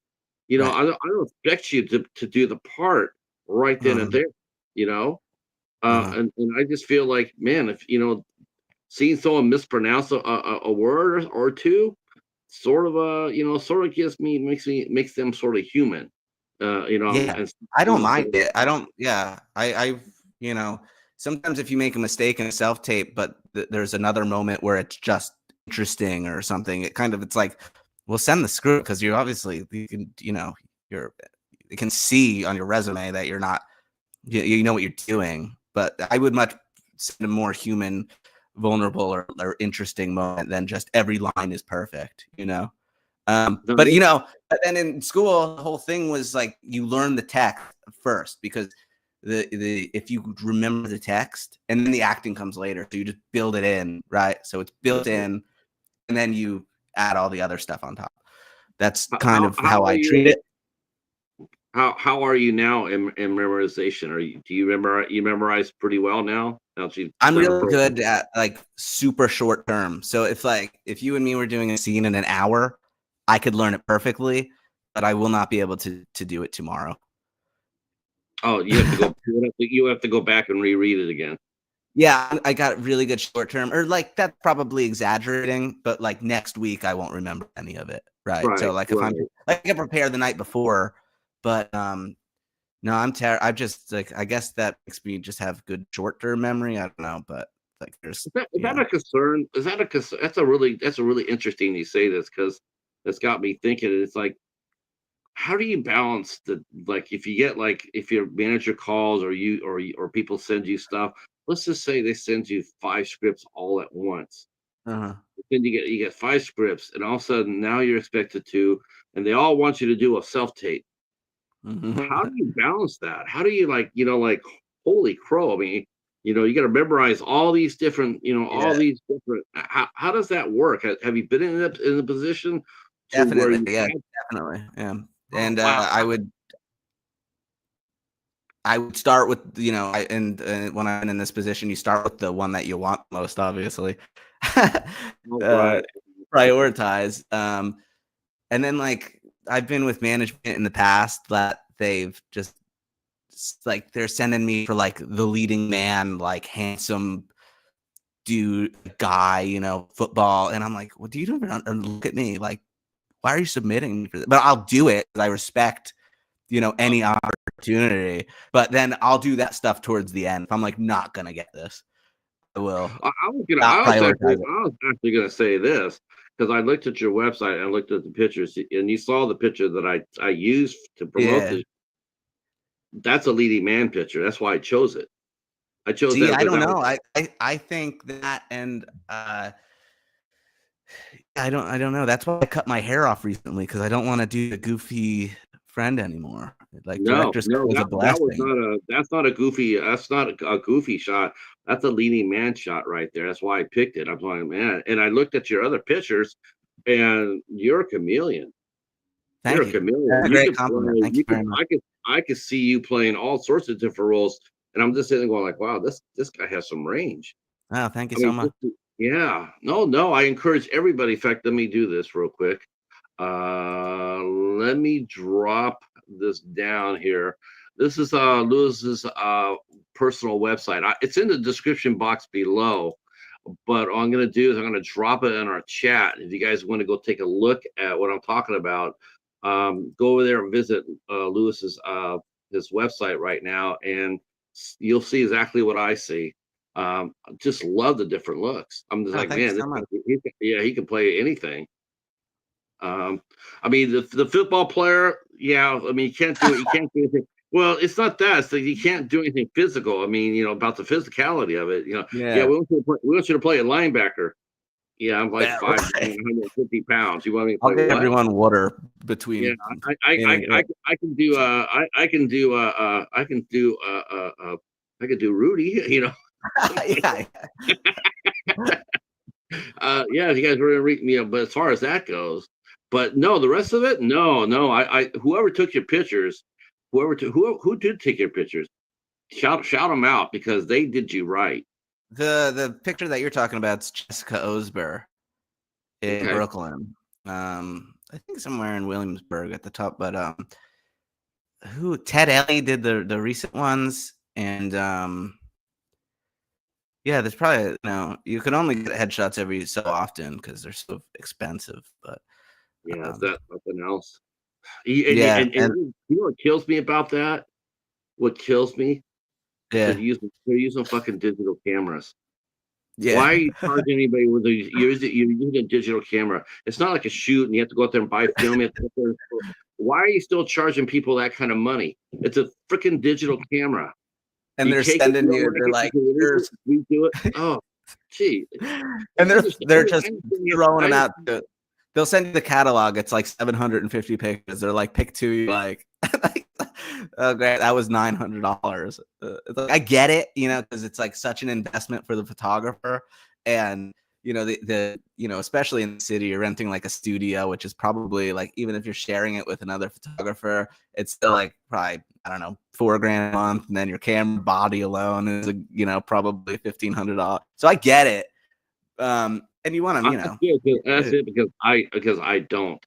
Right. I don't expect you to do the part right then and Uh-huh. there. You know, Uh-huh. and I just feel like, man, if seeing someone mispronounce a word or two, sort of makes them sort of human. Yeah. And I don't so mind it. I don't, yeah. You know, sometimes if you make a mistake in a self tape, but there's another moment where it's just interesting or something, it's like, well, send the script because you're obviously, you're, you can see on your resume that you're not, you know what you're doing. but I would much send a more human, vulnerable, or interesting moment than just every line is perfect, you know. But you know, but then in school, the whole thing was like you learn the text first because the if you remember the text and then the acting comes later, so you just build it in, right? So it's built in, and then you add all the other stuff on top. That's kind of how how are I you? treat it. How are you now in memorization? Do you remember you memorize pretty well now? Now that you've I'm done it really for a good while? at like super short term. So if you and me were doing a scene in an hour, I could learn it perfectly, but I will not be able to do it tomorrow. Oh, you have to go back and reread it again. Yeah, I got really good short term, or like that's probably exaggerating, but like next week I won't remember any of it. Right. So Right, like if I'm right. like I can prepare the night before, but no, I'm just like I guess that makes me just have good short term memory. I don't know, but like there's Is that a concern? Is that a concern? That's a really interesting you say this because that's got me thinking. It's like, how do you balance the like if you get like if your manager calls or people send you stuff? Let's just say they send you 5 scripts all at once. uh-huh. Then you get 5 scripts, and all of a sudden now you're expected to, and they all want you to do a self tape. How do you balance that? How do you like, like holy crow? I mean, you got to memorize all these different, Yeah, all these different. How does that work? Have you been in a position to where definitely. you Yeah, had? definitely. Yeah. Oh And wow! I would start with, you know, when I'm in this position, you start with the one that you want most, obviously. All uh, right. Prioritize. And then like I've been with management in the past that they've just like they're sending me for like the leading man, like handsome dude, guy, you know, football, and I'm like, well, do you even look at me? Like, why are you submitting me for this? But I'll do it because I respect, you know, any opportunity. But then I'll do that stuff towards the end. If I'm like not gonna get this, I will not prioritize it. I was actually gonna say this because I looked at your website. I looked at the pictures, and you saw the picture that I used to promote Yeah. this. That's a leading man picture. That's why I chose it. I chose See, that I because don't that was know. I think that, and I don't know. That's why I cut my hair off recently because I don't want to do the goofy friend anymore. Like no, director skill no, is a that was blessing. not a that's not a goofy shot. That's a leading man shot right there. That's why I picked it. I'm like, man, and I looked at your other pictures, and you're a chameleon. You're Thank a you. chameleon. That's a You great could compliment. play. Thank you very much. I could see you playing all sorts of different roles, and I'm just sitting there going like, wow, this guy has some range. Oh, thank you I so mean, much. yeah, no. I encourage everybody. In fact, let me do this real quick. Let me drop this down here. This is Lewis's personal website. It's in the description box below. But all I'm going to do is I'm going to drop it in our chat. If you guys want to go take a look at what I'm talking about, go over there and visit Lewis's his website right now, and you'll see exactly what I see. Just love the different looks. I'm just Oh, like, thank you man, so much. yeah, he can play anything. Um, I mean, the football player, yeah. I mean, you can't do it. You can't do anything. Well, it's not that. It's that you can't do anything physical. I mean, about the physicality of it. Yeah, Yeah. we want you to play a linebacker. Yeah, I'm like Yeah, 5'9", right. 150 pounds. You want me to I'll play give what? everyone water Yeah, between I, innings. I, I can do. I can do. I can do. I can do Rudy. Yeah. Yeah, if you guys were gonna read me, but as far as that goes, but no, the rest of it, no, no. Whoever took your pictures, who did take your pictures, shout them out because they did you right. The picture that you're talking about is Jessica Osber in Okay, Brooklyn. I think somewhere in Williamsburg at the top, but who Ted Ellie did the recent ones, and yeah, there's probably you can only get headshots every so often because they're so expensive. But yeah, is um, that something else? yeah, And and you know what kills me about that? What kills me? yeah, They're using fucking digital cameras. yeah, Why are you charging anybody with you're using a digital camera? It's not like a shoot and you have to go out there and buy film. You have to go there why are you still charging people that kind of money? It's a freaking digital camera. and You they're take it, you sending don't you. like They're it, you like, can release here's, it, redo it. Oh, gee. and I understand. they're I just understand it. throwing them out. They'll send you the catalog. It's like 750 pictures. They're like, pick two you like. Oh, great. That was $900. It's like, I get it, because it's like such an investment for the photographer. And, especially in the city, you're renting like a studio, which is probably like, even if you're sharing it with another photographer, it's still like probably, I don't know, $4,000 a month. And then your camera body alone is, probably $1,500. So I get it. And you want I to, feel good. That's it because I don't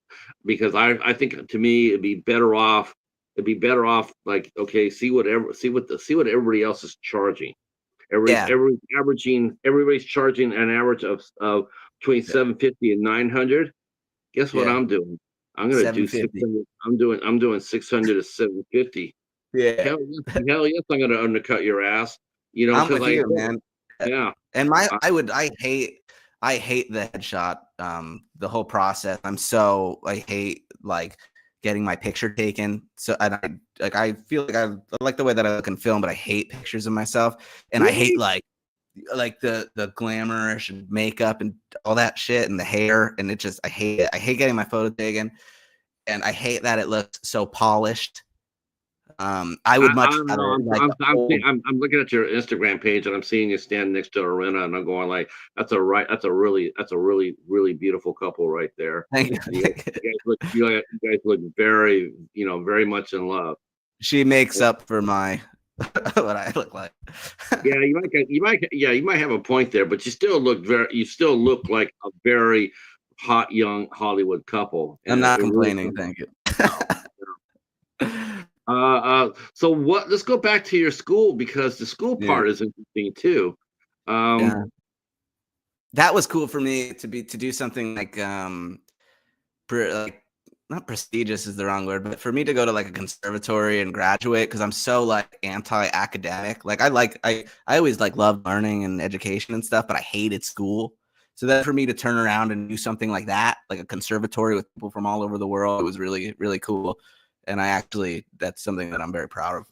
because I think to me it'd be better off like okay see what everybody else is charging. yeah, Everybody's charging an average of between yeah, 750 and 900. Guess what yeah, I'm doing? I'm gonna do 750. 600. I'm doing 600 to 750. Yeah, Hell yes, I'm gonna undercut your ass. I'm Because with you, man. yeah. And I, I hate the headshot, the whole process. I hate like getting my picture taken. So and I feel like I like the way that I look in film, but I hate pictures of myself, and I hate really? like the glamourish and makeup and all that shit and the hair, and I hate it. I hate getting my photo taken, and I hate that it looks so polished. I would I much don't know. rather like hold. I'm looking at your Instagram page and I'm seeing you stand next to Arena and I'm going like, that's a really beautiful couple right there. Thank you. You guys look very, very much in love. She makes up for my what I look like. Yeah, you might have a point there, but you still look like a very hot young Hollywood couple. I'm And not it really, complaining. Thank you. no. So let's go back to your school because the school Yeah. part is interesting too. Yeah. That was cool for me to do something like like not prestigious is the wrong word, but for me to go to like a conservatory and graduate because I'm so like anti-academic. Like I always like loved learning and education and stuff, but I hated school. So then for me to turn around and do something like that, like a conservatory with people from all over the world, it was really, really cool. And that's something that I'm very proud of.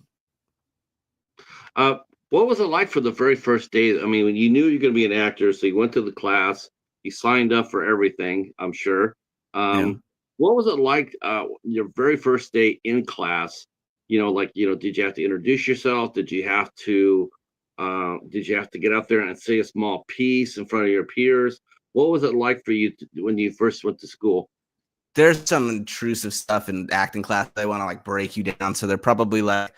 Uh, what was it like for the very first day? I mean, when you knew you're going to be an actor, so you went to the class, you signed up for everything, I'm sure. Yeah. What was it like your very first day in class? Did you have to introduce yourself? Did you have to get out there and say a small piece in front of your peers? What was it like for you when you first went to school? There's some intrusive stuff in acting class. They want to like break you down. So they're probably like,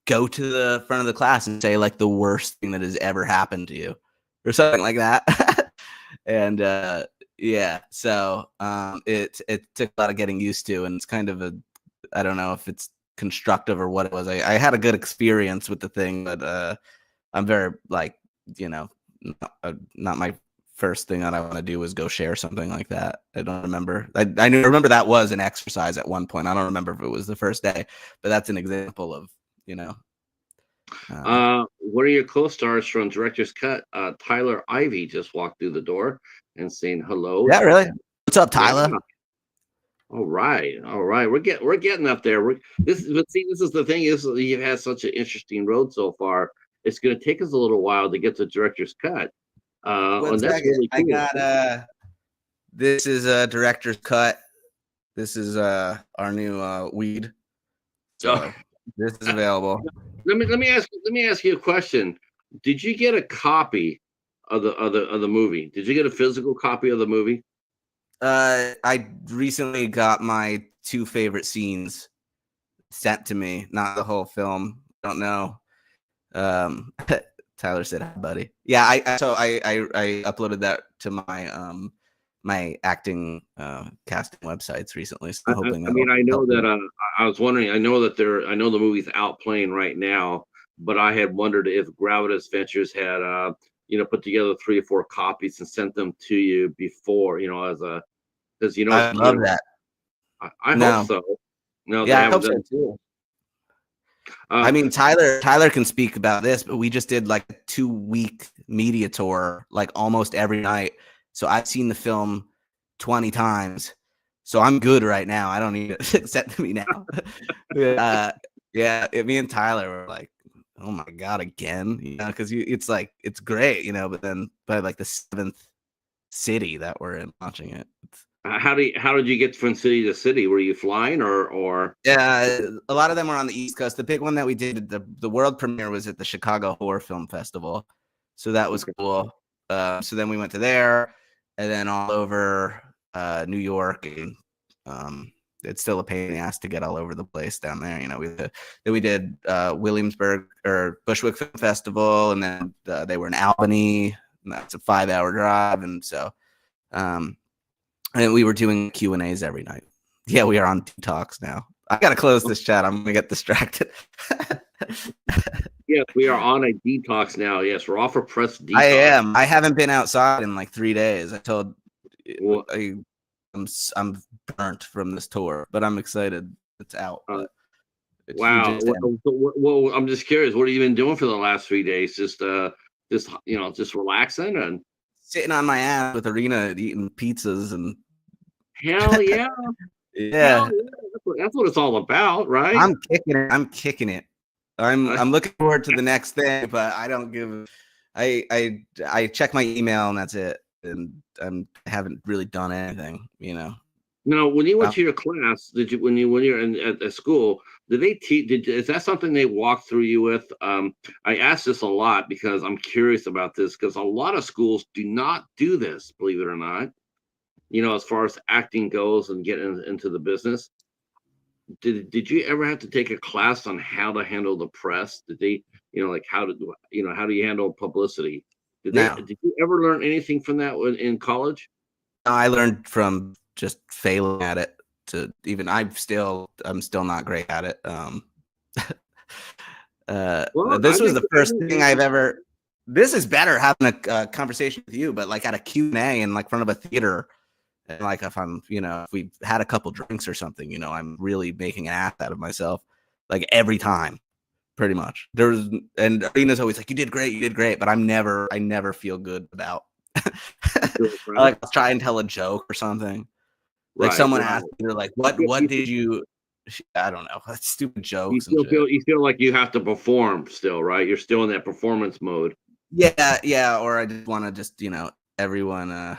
go to the front of the class and say like the worst thing that has ever happened to you or something like that. And yeah, so it took a lot of getting used to, and it's kind of I don't know if it's constructive or what it was. I had a good experience with the thing, but I'm very like, not my first thing that I want to do is go share something like that. I don't remember. I remember that was an exercise at one point. I don't remember if it was the first day, but that's an example of, you know. One of your co-stars from Director's Cut, Tyler Ivy, just walked through the door and saying hello. Yeah, really. What's up, Yeah. Tyler? All right. We're getting up there. This is the thing is you've had such an interesting road so far. It's going to take us a little while to get to Director's Cut. One And that's second. really I cool. got this is a director's cut. This is our new weed. So this is available. Let me ask you a question. Did you get a copy of the movie? Did you get a physical copy of the movie? I recently got my 2 favorite scenes sent to me, not the whole film. Don't know. Tyler said hi, buddy. Yeah, I uploaded that to my acting casting websites recently. So I'm hoping I mean, that'll I know help that you. I was wondering. I know the movie's out playing right now, but I had wondered if Gravitas Ventures had put together 3 or 4 copies and sent them to you before, as a because I love that. I hope No. so. No, they Yeah, I haven't hope so done. too. I Uh, mean, Tyler can speak about this, but we just did like a 2-week media tour, like almost every night. So I've seen the film 20 times. So I'm good right now. I don't need it sent to me now. Yeah, me and Tyler were like, oh my god, again, because it's like it's great, but then by like the seventh city that we're in watching it. How did you get from city to city? Were you flying or? Yeah, a lot of them were on the East Coast. The big one that we did, the world premiere was at the Chicago Horror Film Festival, so that was Okay. cool. So then we went to there, and then all over New York, and it's still a pain in the ass to get all over the place down there. We did Williamsburg or Bushwick Film Festival, and then they were in Albany, and that's a 5-hour drive, and so and we were doing Q&As every night. Yeah, we are on detox now. I gotta close this chat. I'm gonna get distracted. Yes, we are on a detox now. Yes, we're off a press detox. I am. I haven't been outside in like 3 days. I told Well, I'm burnt from this tour, but I'm excited it's out. It's wow. Well, I'm just curious. What have you been doing for the last 3 days? Just just relaxing and sitting on my ass with Arena eating pizzas and hell yeah, yeah. hell yeah. That's what it's all about, right? I'm kicking it. I'm looking forward to the next thing, but I don't give. I check my email and that's it, and I haven't really done anything. Now, when you went to your class, did you when you're at school, did they teach? Is that something they walked through you with? I ask this a lot because I'm curious about this because a lot of schools do not do this, believe it or not. As far as acting goes and getting into the business. Did you ever have to take a class on how to handle the press? Did they, like how do you handle publicity? No, Did you ever learn anything from that in college? I learned from just failing at it to even I'm still not great at it. Well, This was the first thing I've ever. This is better having a conversation with you, but like at a Q&A in like front of a theater. And like if I'm, if we've had a couple drinks or something, I'm really making an ass out of myself, like every time, pretty much. And Arena's always like, you did great, but I never feel good about. Like I'll try and tell a joke or something. Like someone asked me, they're like, what did you? I don't know, that's stupid jokes. You feel like you have to perform still, right? You're still in that performance mode. Yeah. Or I just want to just everyone.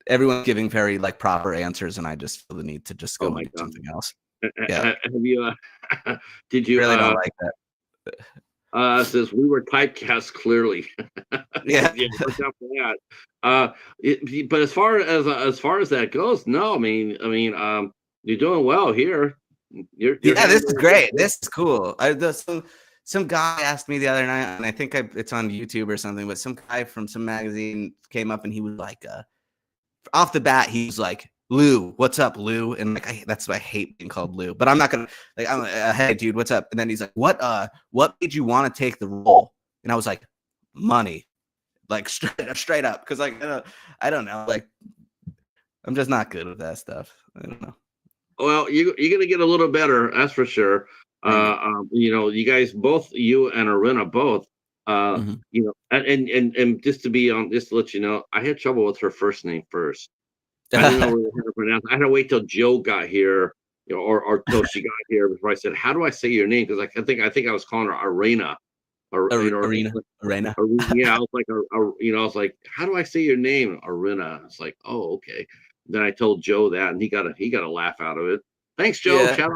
Everyone's giving very like proper answers, and I just feel the need to just go and do something else. Yeah. Have you? Did you? Really don't like that. Says we were typecast clearly. Yeah. Watch out for that. But as far as that goes, no. I mean, you're doing well here. This is great. This is cool. Some guy asked me the other night, and I think it's on YouTube or something, but some guy from some magazine came up and he was like, off the bat, he was like, Lou, what's up, Lou? And like, that's why I hate being called Lou, but I'm not going to like, I'm hey dude, what's up? And then he's like, what made you want to take the role? And I was like, money, like straight up. Cause like, I don't know. Like, I'm just not good with that stuff. I don't know. Well, you're going to get a little better. That's for sure. You guys both, you and Arena both, and just to let you know, I had trouble with her first name first. I didn't know how to pronounce it. I had to wait till Joe got here, or till she got here before I said, how do I say your name? Because I think I was calling her Arena. Arena. Yeah, I was like, I was like, how do I say your name? Arena. It's like, oh, okay. Then I told Joe that, and he got a laugh out of it. Thanks, Joe. Yeah. Shout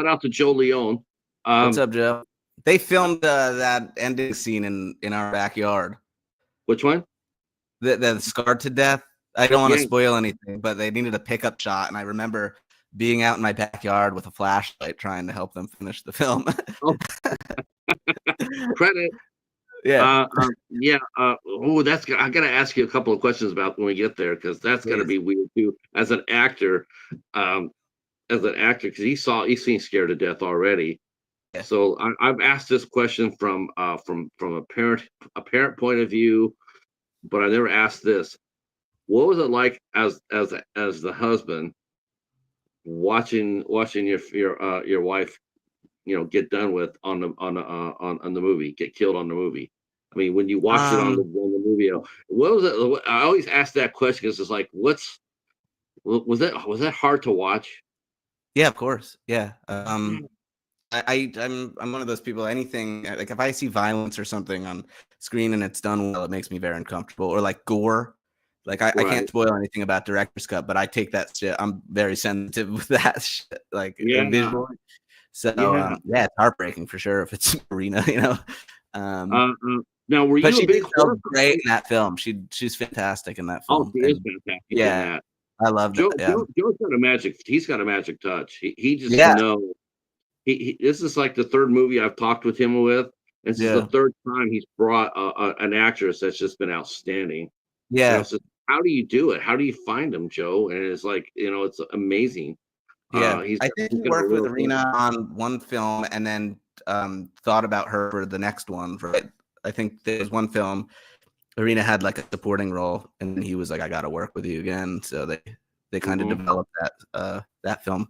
out to Joe Leone. What's up, Joe? They filmed that ending scene in our backyard. Which one? The scarred to death. I don't want to spoil anything, but they needed a pickup shot, and I remember being out in my backyard with a flashlight trying to help them finish the film. Credit. Yeah. That's I gotta ask you a couple of questions about when we get there, because that's gonna be weird too. As an actor, because he's seen Scared to Death already. Yeah. So I've asked this question from a parent point of view, but I never asked this. What was it like as the husband watching your wife, get done with on the movie, get killed on the movie? I mean, when you watched it on the movie, what was it? I always ask that question because it's like, was that hard to watch? Yeah, of course. Yeah. I I'm one of those people. Anything like if I see violence or something on screen and it's done well, it makes me very uncomfortable. Or like gore. Like I Right. can't spoil anything about director's cut, but I take that shit. I'm very sensitive with that shit, like Yeah. visually. So Yeah. yeah, it's heartbreaking for sure if it's Marina, you know. Um, Now, were but you a she big did so horror great fan? in that film. She's fantastic in that Oh, film, she is and fantastic in yeah, that. I love that. Yeah, Joe's got a magic. He's got a magic touch. He just yeah, knows. This is like the third movie I've talked with him with. This is the yeah, third time he's brought an actress that's just been outstanding. yeah. So how do you do it? How do you find them, Joe? And it's like, it's amazing. Yeah, I think He's he got a worked with real Arena on one film and then thought about her for the next one. Right? I think there was one film Arena had like a supporting role, and he was like, "I got to work with you again." So they kind of hmm developed that film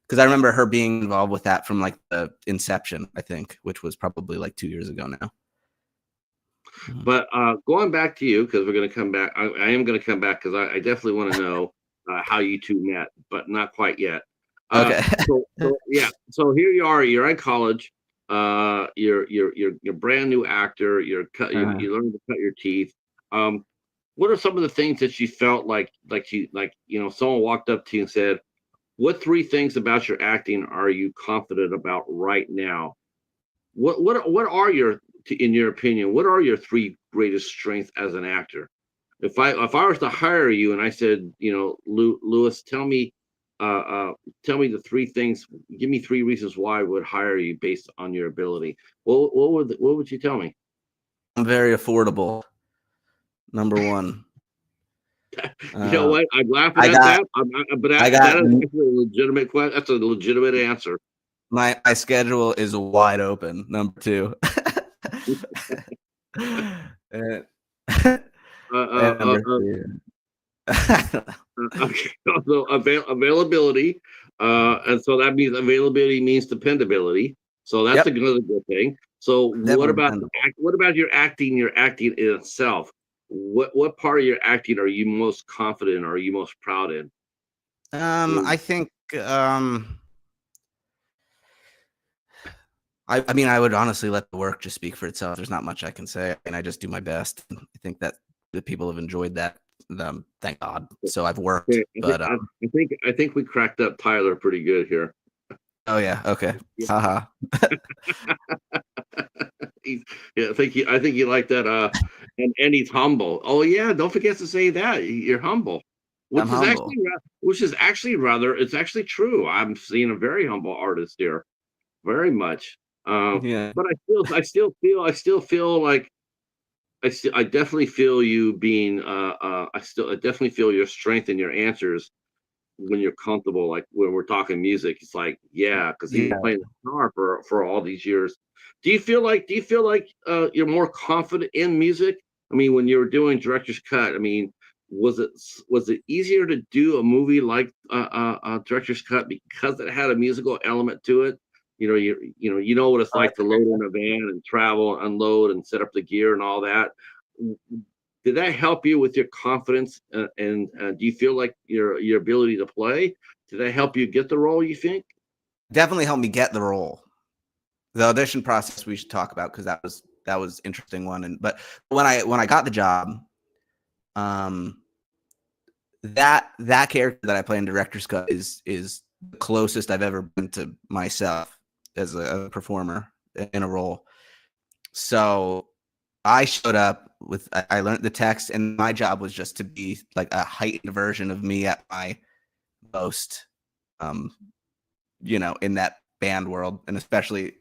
because I remember her being involved with that from like the inception, I think, which was probably like 2 years ago now. Mhm. But going back to you, because we're going to come back. I am going to come back because I definitely want to know how you two met, but not quite yet. Uh, Okay. so yeah. So here you are. You're in college. You're brand new actor. Uh-huh. You learn to cut your teeth. Um, what are some of the things that you felt someone walked up to you and said, "What three things about your acting are you confident about right now?" What are in your opinion, what are your three greatest strengths as an actor? If I was to hire you and I said, Louis, tell me the three things, give me three reasons why I would hire you based on your ability. What would you tell me? I'm very affordable. Number one. You know Uh, what? I'm laughing I at got that, but I that got is actually a legitimate question. That's a legitimate answer. my schedule is wide open. Number two. and, Uh, uh, and uh, number uh, three. Okay, so availability, and so that means availability means dependability. So that's Yep, another good thing. So definitely dependable. what about your acting? Your acting in itself. What part of your acting are you most confident in? Or are you most proud in? I think I mean I would honestly let the work just speak for itself. There's not much I can say. And I just do my best. I think that the people have enjoyed that. Thank God. So I've worked, Okay, but I think we cracked up Tyler pretty good here. oh yeah, okay. Yeah. Haha. Yeah, I think you like that. And he's humble. Oh yeah, don't forget to say that you're humble, I'm humble. which is actually rather. It's actually true. I'm seeing a very humble artist here, very much. Yeah. But I still feel like I definitely feel you being. I definitely feel your strength in your answers when you're comfortable, like when we're talking music. It's like, yeah, because he's been Yeah. playing the guitar for all these years. Do you feel like you're more confident in music? I mean, when you were doing director's cut, I mean, was it easier to do a movie like director's cut because it had a musical element to it? You know what it's Oh, like that's to a load great in a question. van and travel, unload, and set up the gear and all that. Did that help you with your confidence? And do you feel like your ability to play? Did that help you get the role? You think? Definitely helped me get the role. The audition process we should talk about because that was interesting one. And but when I got the job, um, that character that I play in director's cut is the closest I've ever been to myself as a performer in a role. So I showed up with I learned the text, and my job was just to be like a heightened version of me at my most, um, in that band world, and especially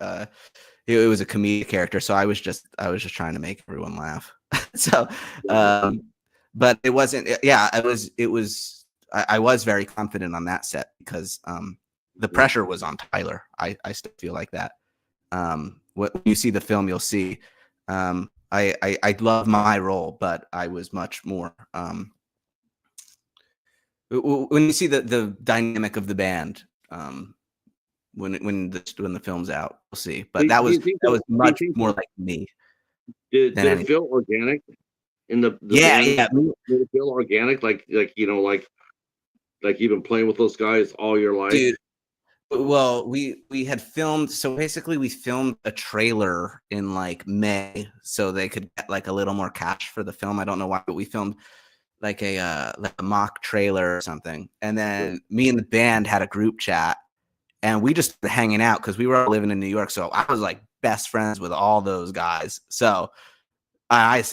it was a comedic character, so I was just trying to make everyone laugh. So, um, but it wasn't. Yeah, I was very confident on that set because the pressure was on Tyler. I still feel like that. When you see the film, you'll see. I love my role, but I was much more. When you see the dynamic of the band, when the film's out, we'll see. But that Do was you think that was do you much think more like me did than it any. feel organic in the Yeah, band? yeah, Did it feel organic, like you've been playing with those guys all your life? dude. Well, we had filmed. So basically, we filmed a trailer in like May, so they could get like a little more cash for the film. I don't know why, but we filmed like a mock trailer or something. And then me and the band had a group chat, and we just started hanging out because we were all living in New York. So I was like best friends with all those guys. So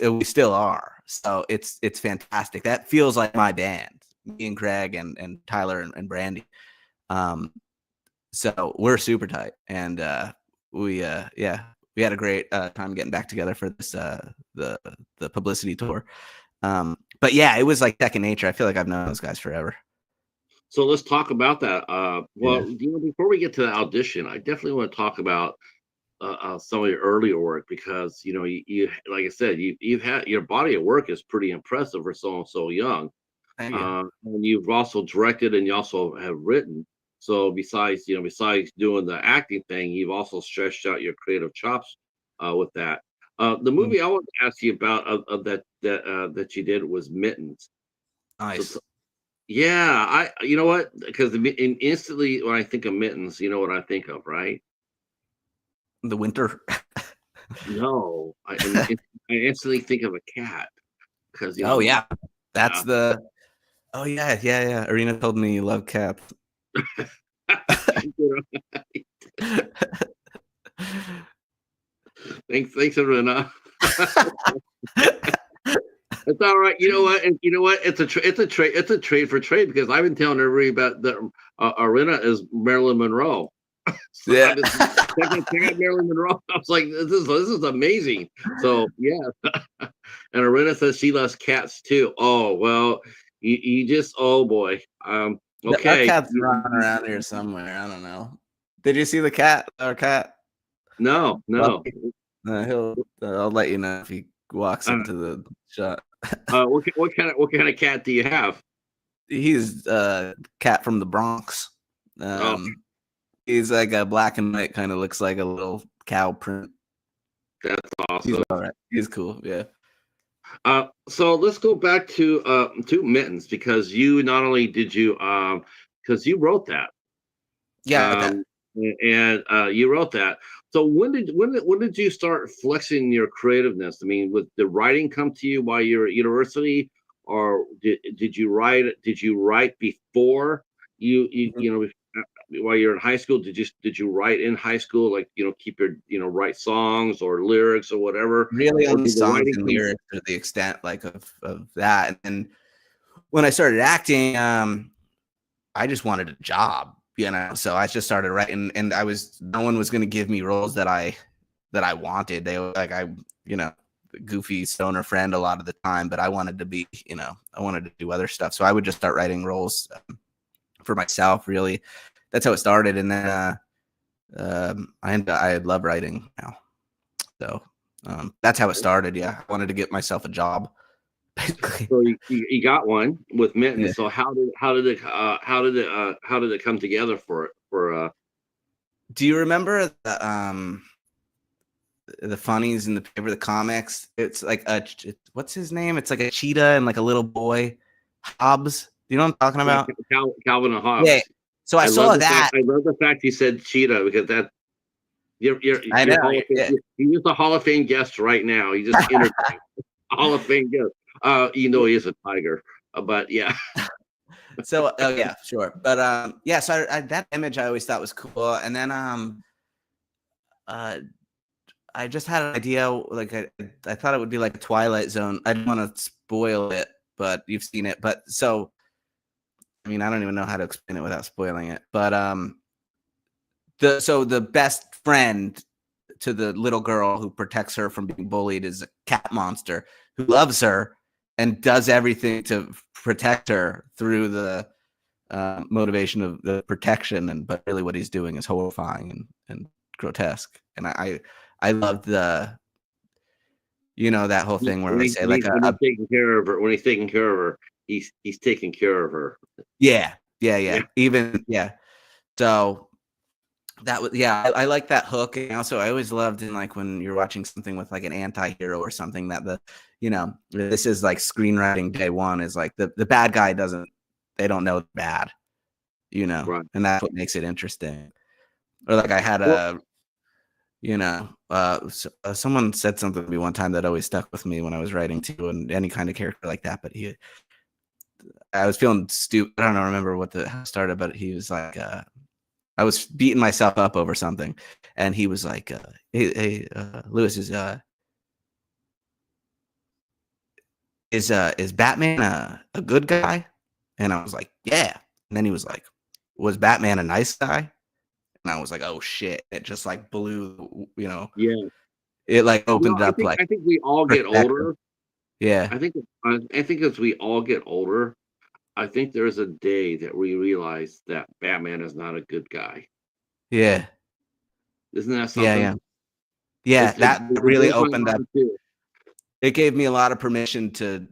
we still are. So it's fantastic. That feels like my band, me and Craig and Tyler and Brandy. So we're super tight, and we had a great time getting back together for this the publicity tour. But yeah, it was like second nature. I feel like I've known those guys forever. So let's talk about that. Yeah. Well, before we get to the audition, I definitely want to talk about some of your earlier work because you like I said, you've had your body of work is pretty impressive for someone so young. Thank you. And you've also directed and you also have written. So besides doing the acting thing, you've also stretched out your creative chops with that. The Mm, movie I want to ask you about of that you did was Mittens. So nice. yeah, you know what? Because instantly when I think of Mittens, you know what I think of, right? The winter. No, I instantly think of a cat because Oh yeah, that's yeah. the. Oh yeah. Arena told me you love cats. You thanks everyone. It's all right. You know what? And you know what? It's a trade. It's a trade for trade because I've been telling everybody about the Arena is Marilyn Monroe. So I Yeah. just check out Marilyn Monroe. I was like, this is amazing. So yeah, and Arena says she loves cats too. Oh well, you just oh boy. Our Okay. cat's running around here somewhere. I don't know. Did you see the cat? Our cat. No, no. Buffy? He'll. I'll let you know if he walks Uh, into the shot. what kind of cat do you have? He's a cat from the Bronx. Oh, Um, he's like a black and white, kind of looks like a little cow print. that's He's awesome. all right. He's cool. Yeah. So let's go back to Mittens because you not only did you because you wrote that Yeah. That. um and you wrote that. So when did you start flexing your creativeness? I mean, would the writing come to you while you're at university, or did you write before while you're in high school? Did you write in high school, like keep your write songs or lyrics or whatever, Really or only did the songs writing and come? lyrics to the extent like of that. And when I started acting, I just wanted a job, So I just started writing, and no one was going to give me roles that I wanted. They were like goofy stoner friend a lot of the time, but I wanted to be, I wanted to do other stuff. So I would just start writing roles for myself. Really, that's how it started. And then I love writing now. So that's how it started. Yeah, I wanted to get myself a job, basically. So you got one with Yeah. Mittens. So how did it come together for Do you remember the funnies in the paper, the comics? It's like what's his name? It's like a cheetah and like a little boy, Hobbs. Do you know what I'm talking yeah, about? Calvin and Yeah. Hobbes? So I I love saw the fact that. I love the fact you said cheetah because that I know. you're Hall of Fame, Yeah. you're just a Hall of Fame guest right now. You just entered Hall of Fame guest. He is a tiger, but yeah. So oh yeah, sure. But yeah. So that image I always thought was cool, and then uh I just had an idea. Like I thought it would be like a Twilight Zone. I didn't want to spoil it, but you've seen it. But so I mean, I don't even know how to explain it without spoiling it. But the best friend to the little girl who protects her from being bullied is a cat monster who loves her and does everything to protect her through the motivation of the protection. But really, what he's doing is horrifying and grotesque. And I love that whole thing where When they he say when, like he, when he's taking care of her, he's taking care of her. yeah. Yeah. Even yeah. So that was I like that hook. And also I always loved in like when you're watching something with like an anti-hero or something that this is like screenwriting day one is like the bad guy they don't know bad. Right. and that's what makes it interesting. Or like I had Well, a, someone said something to me one time that always stuck with me when I was writing too, and any kind of character like that. But I was feeling stupid. I don't know, remember how it started, but he was like, I was beating myself up over something, and he was like, "Hey, Louis, is Batman a good guy?" And I was like, "Yeah." And then he was like, "Was Batman a nice guy?" And I was like, "Oh shit!" It just like blew, yeah. it like opened I up think like I think we all get perspective. older. Yeah, I think as we all get older, I think there's a day that we realize that Batman is not a good guy. yeah, Isn't that yeah, something? yeah, yeah. It That it really blows my opened up. mind too. It gave me a lot of permission to,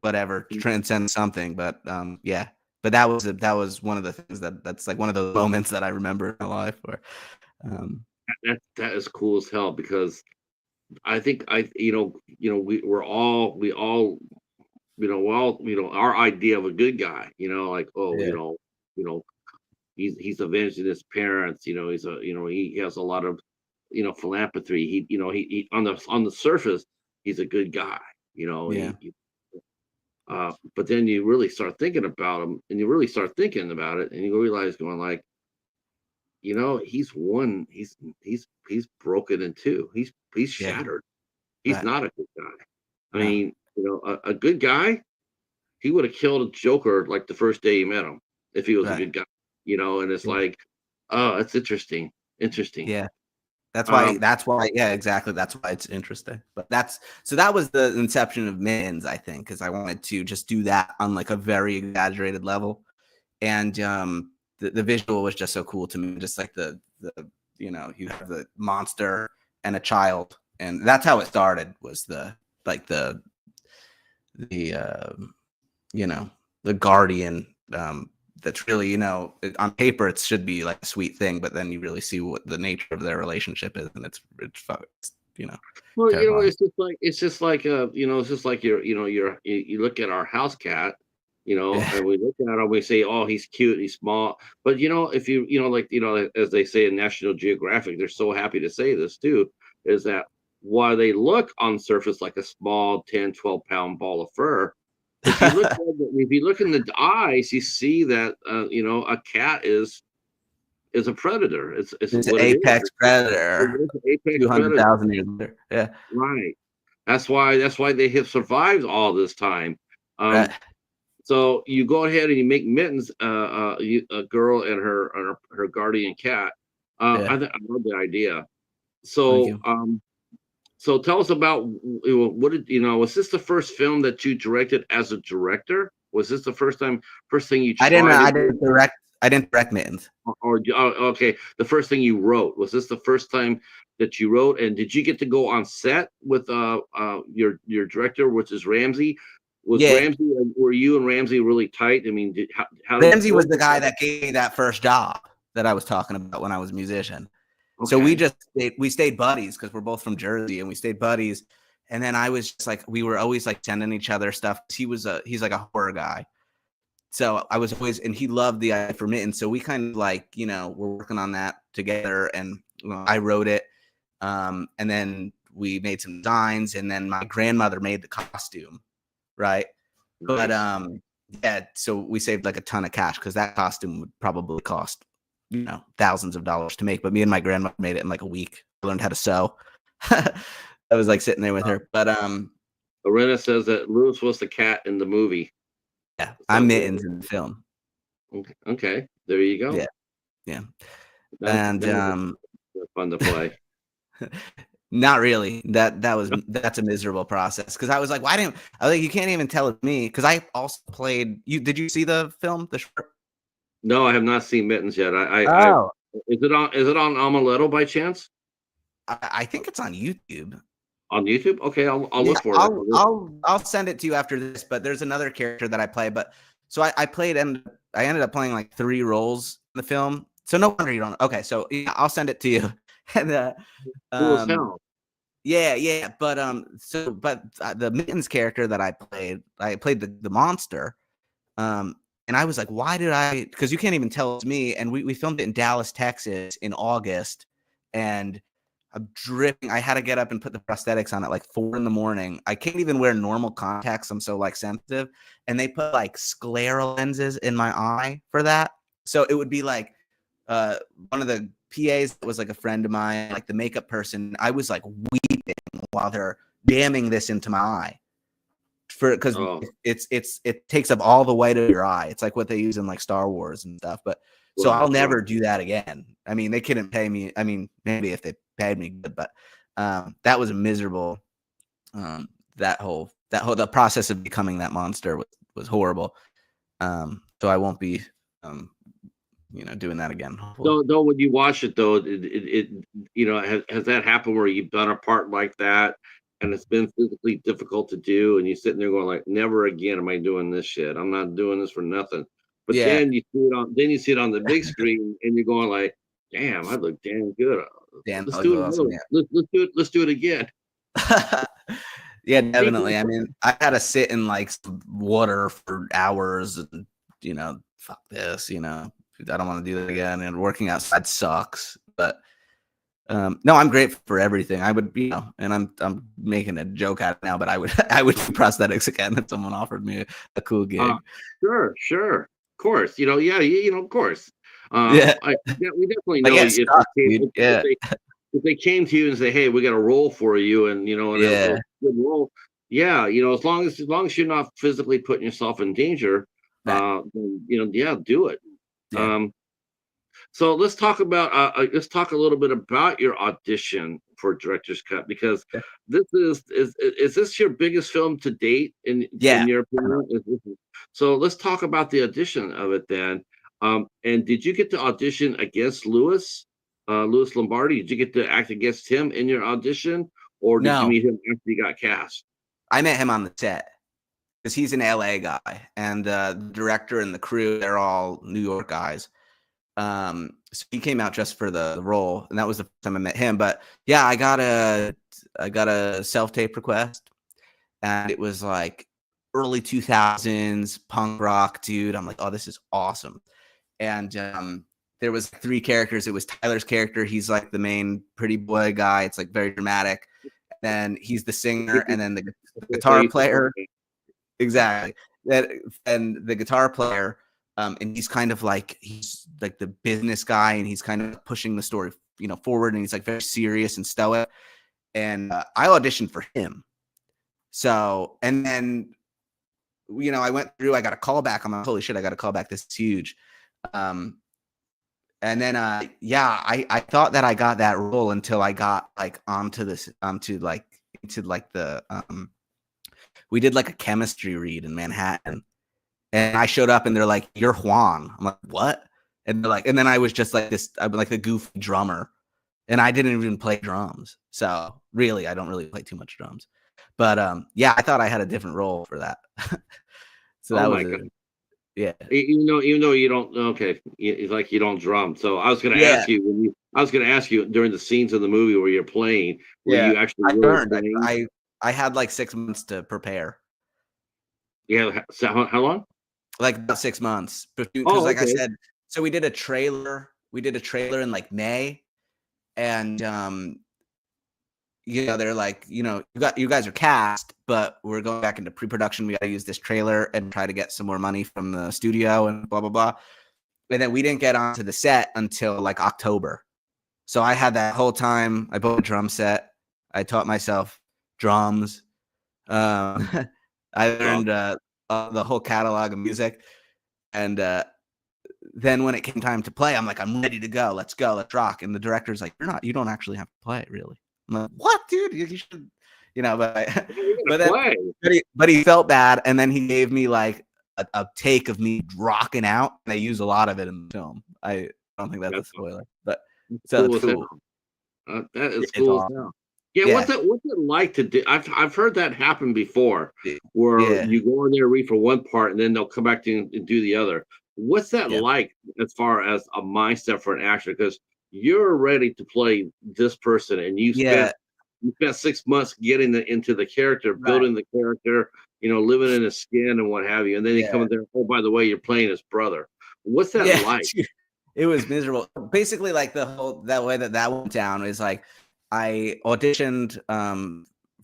whatever, transcend something. But yeah. But that was one of the things that's like one of the moments that I remember in my life where, um, That is cool as hell because I think we're all our idea of a good guy, like, oh, yeah, he's avenging his parents, he has a lot of philanthropy. He on the surface he's a good guy, you know. yeah, But then you really start thinking about him, and you really start thinking about it, and you realize going like, he's one, he's broken in two. He's yeah, shattered. He's right, not a good guy. I no, mean, a good guy, he would have killed Joker like the first day he met him if he was a right, good guy. And it's yeah, like, oh, it's interesting. Interesting. yeah. That's why. Um, That's why. Yeah, exactly. That's why it's interesting. But that was the inception of Minions, I think, because I wanted to just do that on like a very exaggerated level, and the visual was just so cool to me. Just like the you have the monster and a child, and that's how it started. Was the like the you know the guardian, that's really, on paper it should be like a sweet thing, but then you really see what the nature of their relationship is, and it's well, terrifying. it's just like you look at our house cat, Yeah. and we look at him, we say, oh, he's cute, he's small. But if like, as they say in National Geographic, they're so happy to say this too, is that while they look on surface like a small 10, 12 pound ball of fur, if you look in the eyes, you see that a cat is a predator. It's It's an what it is. apex It predator is an apex predator. 200,000 years later. Yeah. Right. That's why they have survived all this time. Right. So you go ahead and you make Mittens, a girl and her guardian cat. Yeah. I love the idea. Thank So you. so tell us about what did was this the first film that you directed as a director? Was this the first thing you I didn't. tried to I do? didn't direct. I didn't direct Mittens. Okay, the first thing you wrote, was this the first time that you wrote? And did you get to go on set with your director, which is Ramsey? Was Yeah. Ramsey Were you and Ramsey really tight? I mean, how did Ramsey what was was the guy that? that gave me that first job that I was talking about when I was a musician. So Okay. we stayed buddies because we're both from Jersey, and we stayed buddies. And then I was just like, we were always like sending each other stuff. He's like a horror guy. So I was always, and he loved the idea for Mitten. So we kind of like, we're working on that together, and I wrote it. And then we made some designs, and then my grandmother made the costume. Right. But Nice. yeah, so we saved like a ton of cash because that costume would probably cost, thousands of dollars to make. But me and my grandmother made it in like a week. I learned how to sew. I was like sitting there with her. But Lorena says that Lewis was the cat in the movie. yeah, I'm So Mittens in the film. okay, okay, there you Yeah, go. yeah. And That's fun to play. not really. That's a miserable process because I was like, I was like, you can't even tell it's me because I also played you. Did you see the film, the short? No, I have not seen Mittens yet. Oh, Is it on Amaretto by chance? I think it's on YouTube. On YouTube? Okay, I'll Yeah, look for it after I'll this. I'll I'll send it to you after this. But there's another character that I play. But so I played, and I ended up playing like 3 roles in the film. So no wonder you don't. Okay, so yeah, I'll send it to you. And Cool as um, hell. yeah, yeah. But the Mittens character that I played the monster. Um, And I was like, why did I? Because you can't even tell it's me. And we filmed it in Dallas, Texas in August. And I'm dripping. I had to get up and put the prosthetics on at like 4 a.m. I can't even wear normal contacts. I'm so like sensitive. And they put like scleral lenses in my eye for that. So it would be like one of the PAs that was like a friend of mine, like the makeup person. I was like weeping while they're jamming this into my eye. Because it takes up all the white of your eye. It's like what they use in like Star Wars and stuff. But so I'll never do that again. I mean, they couldn't pay me. I mean, maybe if they paid me good, but that was a miserable. The process of becoming that monster was horrible. So I won't be doing that again. Though when you watch it though, has that happened where you've done a part like that and it's been physically difficult to do, and you're sitting there going like, never again am I doing this shit. I'm not doing this for nothing. But Yeah. then you see it on the big screen and you're going like, damn, I look damn good. Let's do it. Awesome, yeah. Let's do it again. Yeah, definitely. I mean, I had to sit in like water for hours and fuck this, I don't want to do that again. And working outside sucks. But no, I'm grateful for everything. I would, and I'm making a joke out of it now, but I would do prosthetics again if someone offered me a cool gig. Sure. Of course. Of course. Yeah. We definitely know if they came to you and say, hey, we got a role for you, and a good role. Yeah, as long as you're not physically putting yourself in danger, then do it. Yeah. So let's talk a little bit about your audition for Director's Cut, because this is this your biggest film to date in your opinion? So let's talk about the audition of it then. And did you get to audition against Louis Lombardi? Did you get to act against him in your audition, or did you meet him after you got cast? I met him on the set because he's an LA guy, and the director and the crew, they're all New York guys. So he came out just for the role, and that was the first time I met him. But yeah, I got a self-tape request, and it was like early 2000s punk rock, dude. I'm like, oh, this is awesome. And there was 3 characters. It was Tyler's character. He's like the main pretty boy guy. It's like very dramatic. Then he's the singer, and then the guitar player. Exactly. And the guitar player. And he's kind of like, he's like the business guy, and he's kind of pushing the story, forward. And he's like very serious and stoic. And I auditioned for him. So, and then, I went through, I got a call back. I'm like, holy shit, I got a call back. This is huge. And then, I thought that I got that role until I got like we did like a chemistry read in Manhattan. And I showed up and they're like, you're Juan. I'm like, what? And they're like, and then I was just like this, I'm like the goofy drummer, and I didn't even play drums. So really, I don't really play too much drums, but I thought I had a different role for that. So that was it. Yeah. Even though you don't, it's like you don't drum. So I was going to ask you during the scenes of the movie where you're playing, where you actually learned. I had like 6 months to prepare. Yeah. So how long? Like about 6 months. Because I said, so we did a trailer in like May, and they're like, you guys are cast, but we're going back into pre-production. We got to use this trailer and try to get some more money from the studio and blah blah blah. And then we didn't get onto the set until like October. So I had that whole time. I bought a drum set. I taught myself drums. I learned the whole catalog of music, and then when it came time to play, I'm like, I'm ready to go. Let's go. Let's rock. And the director's like, you don't actually have to play it, really. I'm like, what, dude? You should, but he felt bad, and then he gave me like a take of me rocking out. And they use a lot of it in the film. I don't think that's a spoiler, but so cool. That is cool. Awesome. Yeah, what's it like to do? I've heard that happen before, where you go in there, read for one part, and then they'll come back to you and do the other. What's that like as far as a mindset for an actor? Because you're ready to play this person, and you spent 6 months getting into the character, building the character, living in his skin and what have you. And then he Yeah. comes there. Oh, by the way, you're playing his brother. What's that Yeah, like? dude, it was miserable. Basically, like the whole that way that went down is like I auditioned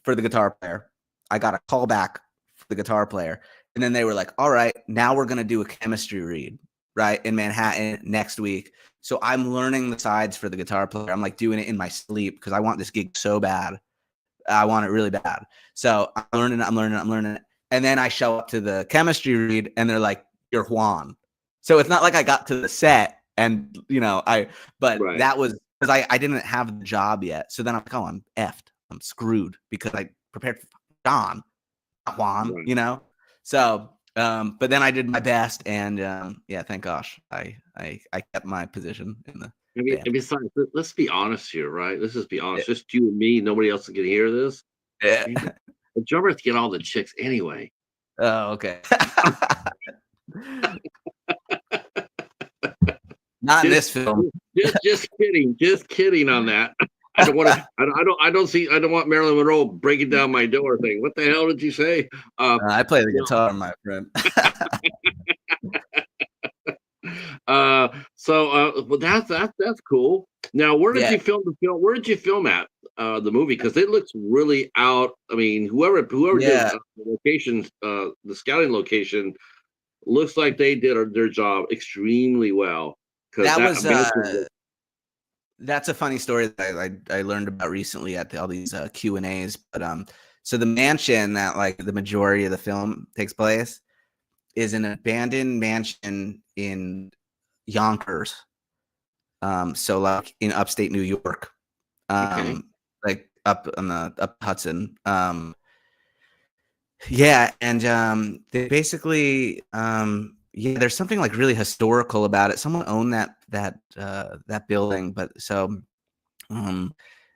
for the guitar player. I got a call back for the guitar player, and then they were like, "All right, now we're gonna do a chemistry read, right, in Manhattan next week." So I'm learning the sides for the guitar player. I'm like doing it in my sleep because I want this gig so bad. I want it really bad. So I'm learning. And then I show up to the chemistry read and they're like, "You're Juan." So it's not like I got to the set and, but Right. that was because I didn't have the job yet. So then I'm like, "Oh, I'm effed. I'm screwed because I prepared for Don, not Right. Juan. So, but then I did my best and, yeah, thank gosh I kept my position in the I mean, band. and besides, let's be honest here, right? Let's just be honest. Just you and me. Nobody else can hear this. Yeah. Man, the drummers get all the chicks anyway. Oh, okay. Not in Just, this film. just kidding. Just kidding on that. I don't want to. I don't see. I don't want Marilyn Monroe breaking down my door thing. What the hell did you say? I play the No. guitar, my friend. Well, that's cool. Now, where did Yeah, you film the film? Where did you film at the movie? Because it looks really out. I mean, whoever did yeah. the locations, the scouting location, looks like they did their job extremely well. Because That that was mansion, that's a funny story that I learned about recently at all these Q&As. But so the mansion that like the majority of the film takes place is an abandoned mansion in Yonkers. So like in upstate New York. okay, Like up on the up Hudson. Yeah, and they basically yeah, there's something like really historical about it. Someone owned that building, but so um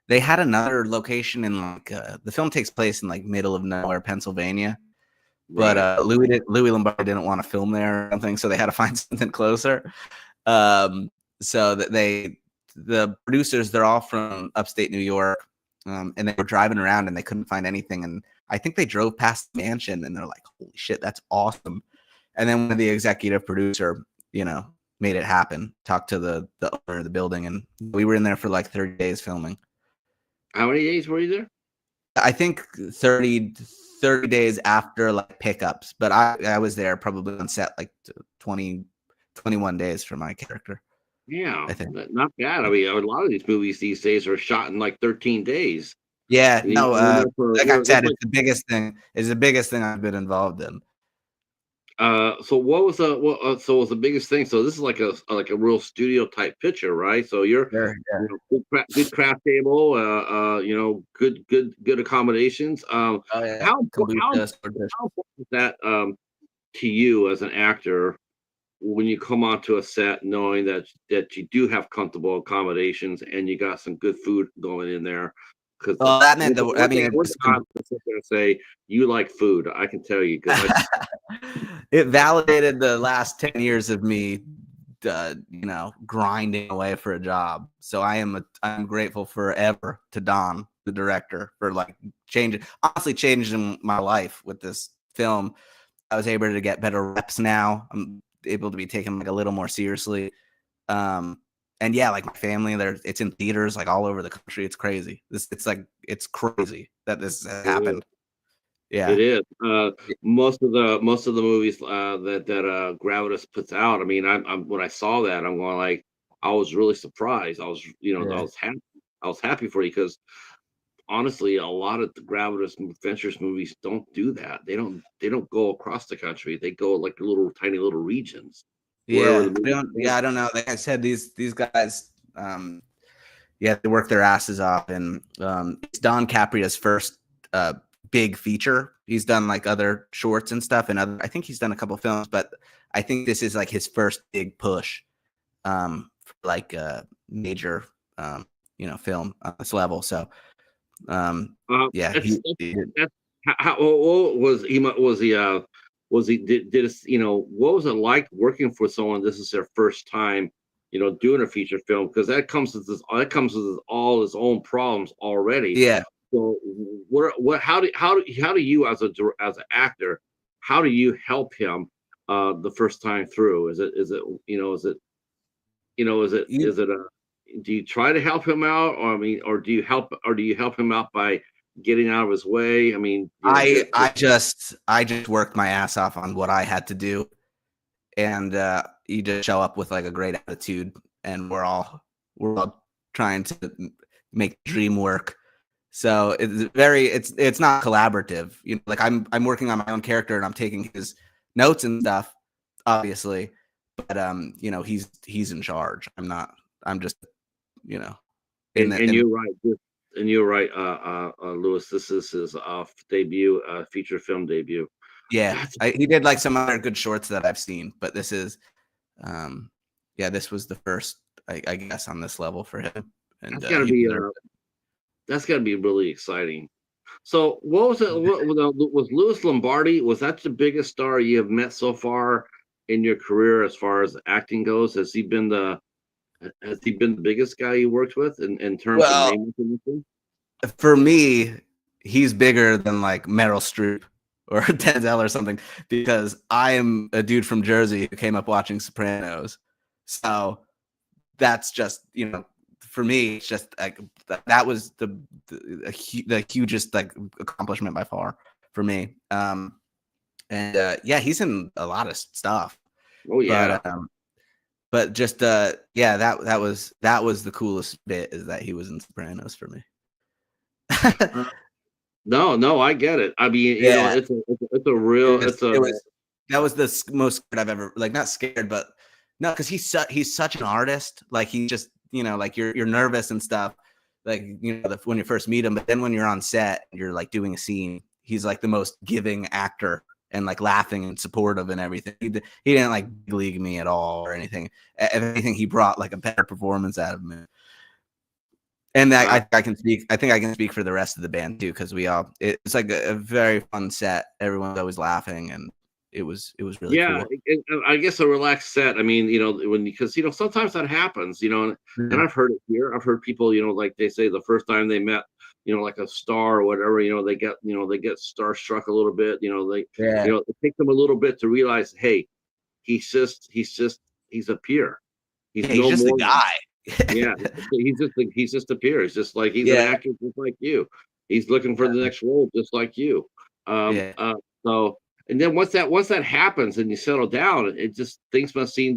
they had another location in like the film takes place in like middle of nowhere, Pennsylvania. But right. Louis Lombardi didn't want to film there or something, so they had to find something closer. Um so that the producers, they're all from upstate New York. And they were driving around and they couldn't find anything. And I think they drove past the mansion and they're like, "Holy shit, that's awesome." And then when the executive producer, made it happen, talked to the owner of the building, and we were in there for like 30 days filming. How many days were you there? I think 30 days after like pickups, but I was there probably on set like 20, 21 days for my character, Yeah, I think. not bad. I mean, a lot of these movies these days are shot in like 13 days. Yeah, no, You're there for, like I that's said, like it's the biggest thing. It's the biggest thing I've been involved in. So what was so was the biggest thing? So this is like a real studio type picture, right? So you're Sure, yeah. good craft table, good accommodations. Oh, yeah. How Kombucha, swordfish. how important is that to you as an actor when you come onto a set, knowing that you do have comfortable accommodations and you got some good food going in there? Because Well, that meant I one thing mean, I wouldn't sit there and say you like food. I can tell you because it validated the last 10 years of me, grinding away for a job. So I'm grateful forever to Don, the director, for like changing my life with this film. I was able to get better reps now. I'm able to be taken like a little more seriously. And yeah, like my family, it's in theaters like all over the country. It's crazy. It's crazy that this has happened. it Yeah. is. Most of the movies that Gravitas puts out. I mean, I'm when I saw that, I'm going like, I was really surprised. I Yeah. was happy. I was happy for you because honestly, a lot of the Gravitas Ventures movies don't do that. They don't go across the country. They go like little tiny little regions wherever the Yeah, movie. I don't know. Like I said, these guys, yeah, they work their asses off, and it's Don Capria's first big feature. He's done like other shorts and stuff, and I think he's done a couple films, but I think this is like his first big push, for like a major, film on this level. So, yeah, That's how old was he? Was he what was it like working for someone? This is their first time, doing a feature film because that comes with all its own problems already. yeah, So what how do you as an actor, how do you help him the first time through? Is it You, is it a do you try to help him out, or I mean, or do you help him out by getting out of his way? I mean, I just worked my ass off on what I had to do, and you just show up with like a great attitude, and we're all trying to make the dream work. So it's not collaborative, you know. Like I'm working on my own character and I'm taking his notes and stuff, obviously, but you know, he's in charge. I'm not. I'm just, you know, and in you're right. And you're right, Louis. This is his debut, feature film debut. yeah. That's He did like some other good shorts that I've seen, but this is um yeah, this was the first, I guess, on this level for him, and that's got to he be deserved it. that's got to be really exciting. So, what was it? Was Louis Lombardi? Was that the biggest star you have met so far in your career, as far as acting goes? Has he been the biggest guy you worked with in terms of Well, name recognition? for me, he's bigger than like Meryl Streep or Denzel or something, because I am a dude from Jersey who came up watching Sopranos. So that's just, you know, for me, it's just like that was the hugest like accomplishment by far for me. And yeah, he's in a lot of stuff, Oh yeah. but just yeah, that was the coolest bit, is that he was in Sopranos for me. Uh, no, no, I get it. I mean, Yeah, it's a real, it's a it was that was the most scared I've ever, like, not scared, but no, because he's such an artist. Like, he just, you know, like you're nervous and stuff, like, you know, when you first meet him, but then when you're on set, you're like doing a scene, he's like the most giving actor, and like laughing and supportive and everything. He didn't like big league me at all or anything. If anything, he brought like a better performance out of me. And I, I can speak. I think I can speak for the rest of the band too, because it's like a very fun set. Everyone's always laughing, and it was really yeah, cool. I guess a relaxed set. I mean, because sometimes that happens, and Yeah. I've heard it here. I've heard people, like they say the first time they met, like a star or whatever, they get starstruck a little bit. Yeah. It takes them a little bit to realize, hey, he's a peer. He's Yeah, he's no just a more than. guy. Yeah, he's just a peer. It's just like he's an Yeah. actor just like you. He's looking for the next role just like you. Um, Yeah. uh, so and then once that happens and you settle down, it just things must be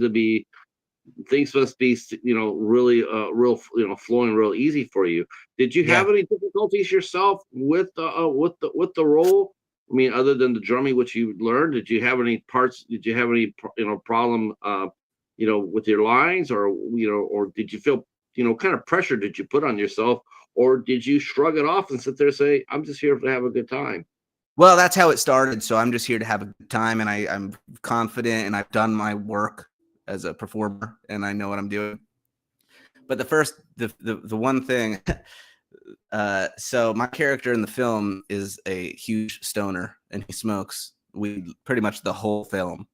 really real flowing real easy for you. Did you Yeah. have any difficulties yourself with the role? I mean, other than the drumming, which you learned, did you have any parts? Did you have any problem? With your lines, or did you feel kind of pressure did you put on yourself, or did you shrug it off and sit there and say, "I'm just here to have a good time"? Well, that's how it started. So I'm just here to have a good time, and I'm confident, and I've done my work as a performer, and I know what I'm doing. But the one thing, so my character in the film is a huge stoner, and he smokes weed pretty much the whole film.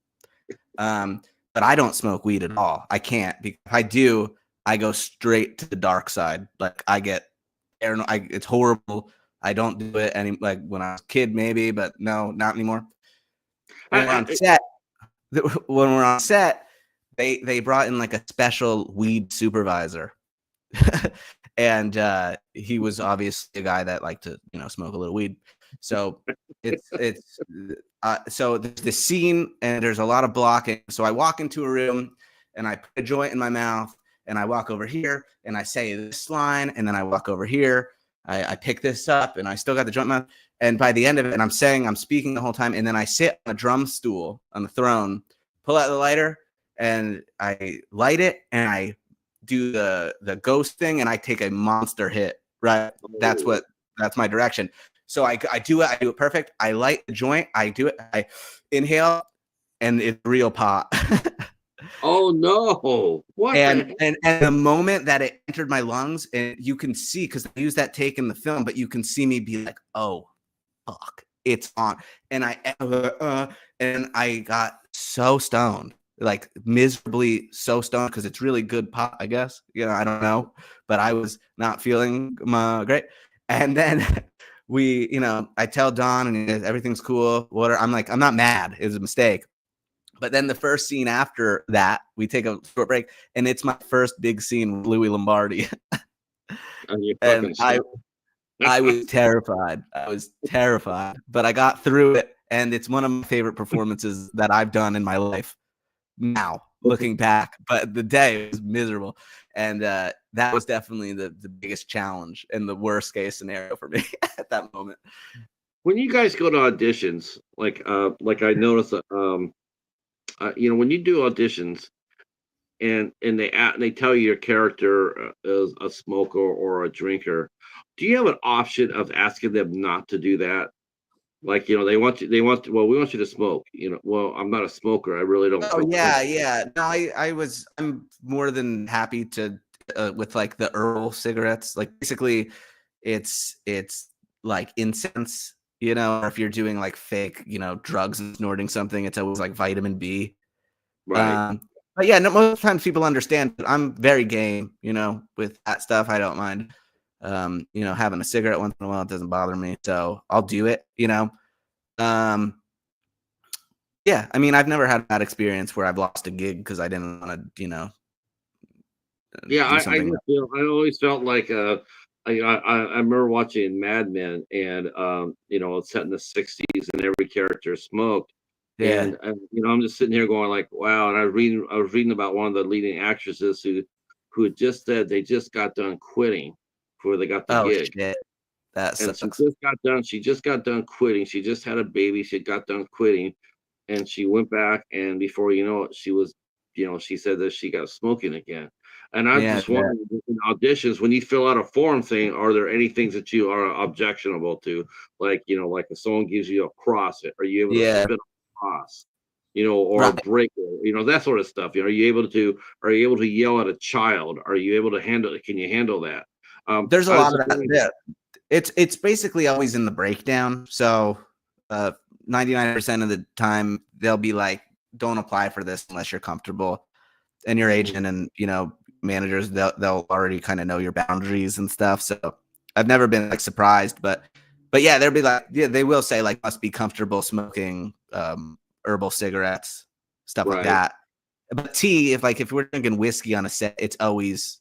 But I don't smoke weed at all. I can't, because if I do, I go straight to the dark side. Like, I get paranoid. It's horrible. I don't do it any, like, when I was a kid, maybe, but no, not anymore. When we're I, on set, when we're on set, they brought in like a special weed supervisor. And he was obviously a guy that liked to, you know, smoke a little weed. So it's so there's this scene, and there's a lot of blocking. So I walk into a room, and I put a joint in my mouth, and I walk over here, and I say this line, and then I walk over here. I pick this up, and I still got the joint in my mouth. And by the end of it, and I'm speaking the whole time, and then I sit on a drum stool on the throne, pull out the lighter, and I light it, and I do the ghost thing, and I take a monster hit. Right, oh, that's my direction. So I do it. I do it perfect. I light the joint. I do it. I inhale, and it's real pot. oh no, what the heck? And the moment that it entered my lungs, and you can see, because I use that take in the film, but you can see me be like, oh fuck, it's on. And I got so stoned, like miserably so stoned, because it's really good pot, I guess. You know, I don't know, but I was not feeling great. And then I tell Don, and he goes, everything's cool. I'm like, I'm not mad. It was a mistake. But then the first scene after that, we take a short break, and it's my first big scene with Louis Lombardi. And you And fucking I was terrified. But I got through it, and it's one of my favorite performances that I've done in my life. Now, looking back, but the day was miserable, and that was definitely the biggest challenge and the worst case scenario for me at that moment. When you guys go to auditions, like I noticed that, when you do auditions and they tell you your character is a smoker or a drinker, do you have an option of asking them not to do that? Like, well, we want you to smoke. Well, I'm not a smoker. I really don't Oh feel yeah, comfortable. yeah. No, I'm more than happy to with like the herbal cigarettes. Like basically, it's like incense. Or if you're doing like fake, drugs and snorting something, it's always like vitamin B. Right. Um, but yeah, no, most times people understand. But I'm very game, with that stuff. I don't mind, having a cigarette once in a while. It doesn't bother me, so I'll do it. Um, yeah, I mean, I've never had that experience where I've lost a gig because I didn't want to, Yeah, do I something. just I always felt like I remember watching Mad Men, and it's set in the '60s and every character smoked, Yeah. and I'm just sitting here going like, wow. And I was reading about one of the leading actresses who had just said they just got done quitting before they got the Oh gig. shit, that And sucks. she just got done quitting. She just had a baby. She got done quitting, and she went back, and before you know it, she said that she got smoking again. And I'm Yeah, just yeah, wondering, in auditions, when you fill out a form thing, are there any things that you are objectionable to? Like, like if someone gives you a cross, are you able to yeah. spit on a cross? Or Right. break it, that sort of stuff. Are you able to yell at a child? Are you able to handle it? Can you handle that? There's a I was lot just of that. wondering. Yeah, it's basically always in the breakdown. So, 99% of the time they'll be like, "Don't apply for this unless you're comfortable." And your Mhm. agent and managers, they'll already kind of know your boundaries and stuff. So I've never been like surprised, but yeah, they'll be like, yeah, they will say like must be comfortable smoking herbal cigarettes, stuff like Right. that. But tea, if we're drinking whiskey on a set, it's always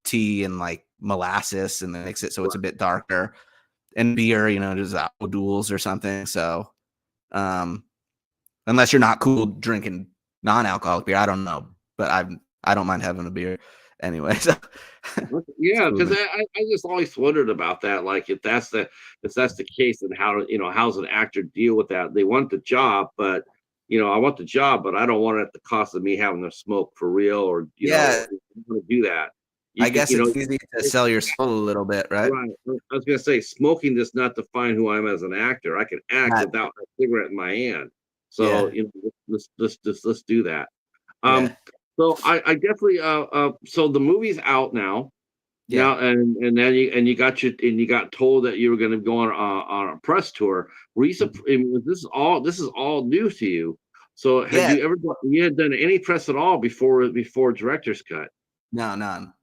tea and like molasses, and then makes it so it's a bit darker. And beer, just apple duels or something. So um, unless you're not cool drinking non-alcoholic beer, I don't know, but I don't mind having a beer anyway. So Okay, it's yeah, cool with because me. I just always wondered about that. Like, if that's the case, then how's an actor deal with that? They want the job, but I want the job, but I don't want it at the cost of me having to smoke for real, or Yeah, you want to do that. I You guess you know, it's easy to it, sell your soul a little bit, right? right? I was gonna say smoking does not define who I am as an actor. I can act That, without a cigarette in my hand. So yeah, let's do that. yeah, Um, so I definitely so the movie's out now. yeah. Now and then you got told that you were going to go on a press tour. Were you Mhm. this is all new to you? So had Yeah, you ever you had done any press at all before director's cut? no, none.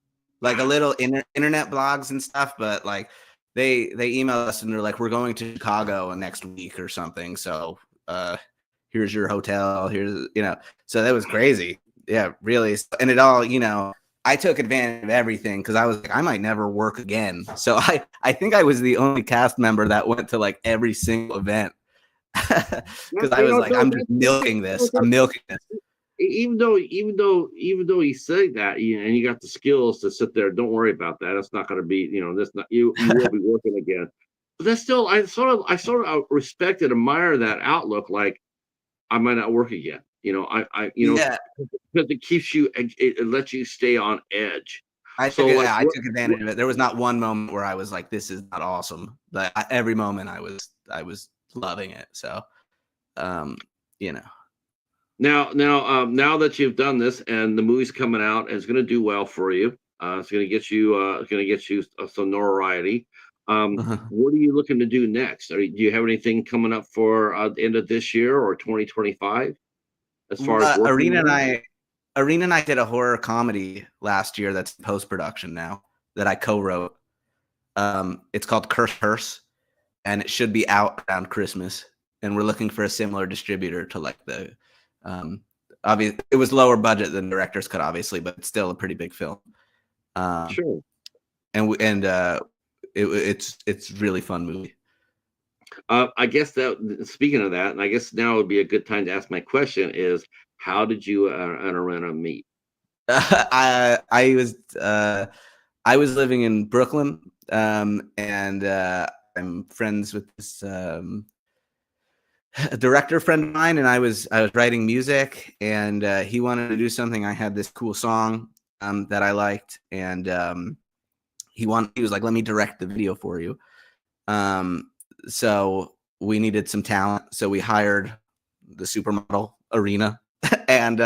Like a Wow. little internet blogs and stuff, but like they email us and they're like, we're going to Chicago next week or something. So here's your hotel. So that was crazy. Yeah, really. And it all, I took advantage of everything because I was like, I might never work again. So I think I was the only cast member that went to like every single event That, because I was like, I'm just milking this. I'm milking this. even though you say that, and you got the skills to sit there, don't worry about that. It's not going to be, that's not you will be working again. But that's still, I sort of respect and admire that outlook. Like, I might not work again. Yeah, Because it keeps you, it lets you stay on edge. I took So it. like, I took advantage of it. There was not one moment where I was like, "This is not awesome." But every moment I was loving it. So, um, you know, now that you've done this and the movie's coming out, and it's going to do well for you. It's going to get you some notoriety. What are you looking to do next? Do you have anything coming up for the end of this year or 2025 as far as working Arena and goes? I did a horror comedy last year that's post production now that I co-wrote. It's called Curse Hearse, and it should be out around Christmas. And we're looking for a similar distributor to like the obviously it was lower budget than director's cut, obviously, but it's still a pretty big film. Sure. It's really fun movie. I guess that speaking of that, and I guess now would be a good time to ask my question is, how did you and Arena meet? I was living in Brooklyn, and I'm friends with this a director friend of mine, and I was writing music, and he wanted to do something. I had this cool song that I liked, and he was like, "Let me direct the video for you." So we needed some talent, so we hired the supermodel Arena, and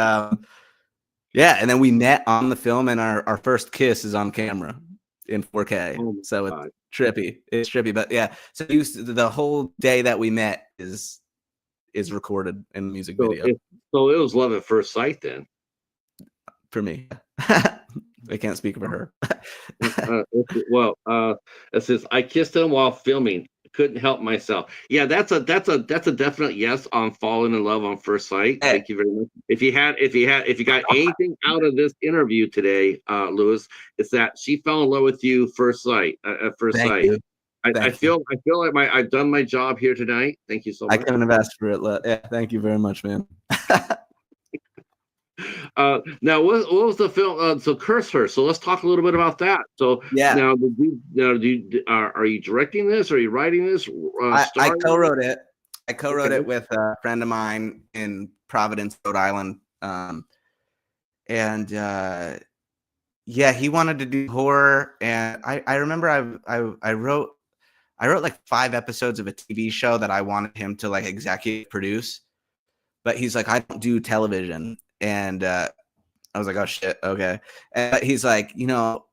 yeah, and then we met on the film, and our first kiss is on camera in 4K. Oh my So God. it's trippy. It's trippy, but yeah. So the whole day that we met is recorded in the music video So it was love at first sight then. for me. I can't speak for her. It says I kissed him while filming. Couldn't help myself. Yeah, that's a definite yes on falling in love on first sight. Hey. Thank you very much. If you got anything out of this interview today, Louis, it's that she fell in love with you first sight. At first Thank sight. you. I feel like I've done my job here tonight. Thank you so much. I couldn't have asked for it. Yeah, thank you very much, man. Now, what was the film? So, Curse Her. So, let's talk a little bit about that. So, Yeah. now, are you directing this? Are you writing this? I co-wrote it. I co-wrote it with a friend of mine in Providence, Rhode Island. Yeah, he wanted to do horror, and I remember I wrote like 5 episodes of a TV show that I wanted him to like executive produce, but he's like, I don't do television. And I was like, oh shit, okay. And he's like,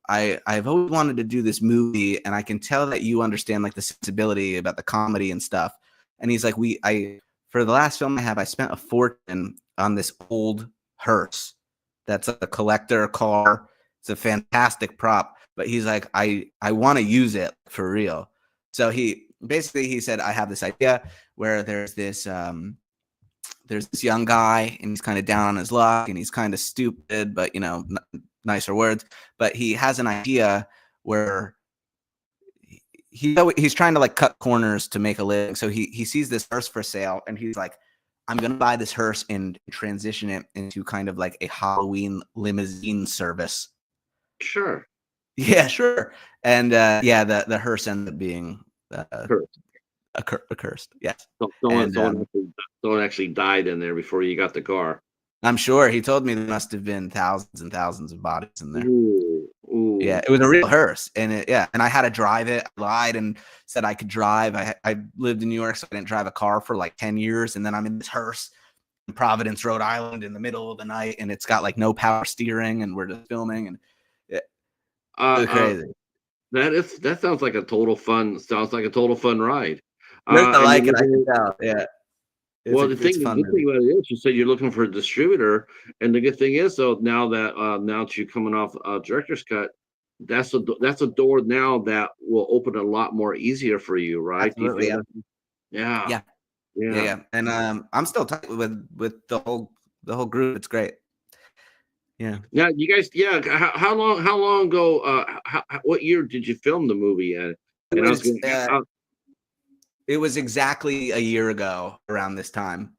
I've always wanted to do this movie, and I can tell that you understand like the sensibility about the comedy and stuff. And he's like, for the last film I spent a fortune on this old hearse that's a collector car. It's a fantastic prop, but he's like, I want to use it for real. So he said, I have this idea where there's this young guy, and he's kind of down on his luck, and he's kind of stupid, but nicer words. But he has an idea where he's trying to like cut corners to make a living. So he sees this hearse for sale, and he's like, I'm gonna buy this hearse and transition it into kind of like a Halloween limousine service. Sure. Yeah, sure. And the hearse ended up being accursed. Yes. Someone actually died in there before you got the car. I'm sure. He told me there must have been thousands and thousands of bodies in there. Ooh. Yeah, it was a real hearse, and and I had to drive it. I lied and said I could drive. I lived in New York, so I didn't drive a car for like 10 years, and then I'm in this hearse in Providence, Rhode Island, in the middle of the night, and it's got like no power steering, and we're just filming, and it's crazy. That sounds like a total fun. Sounds like a total fun ride. I like it. I can tell. Yeah. The thing about it is, you said you're looking for a distributor, and the good thing is, though, now that you're coming off director's cut, that's a door now that will open a lot more easier for you, right? Absolutely, Do you feel that? Yeah. And I'm still tight with the whole group. It's great. Yeah. Now, you guys, how long ago? What year did you film the movie? It was exactly a year ago around this time.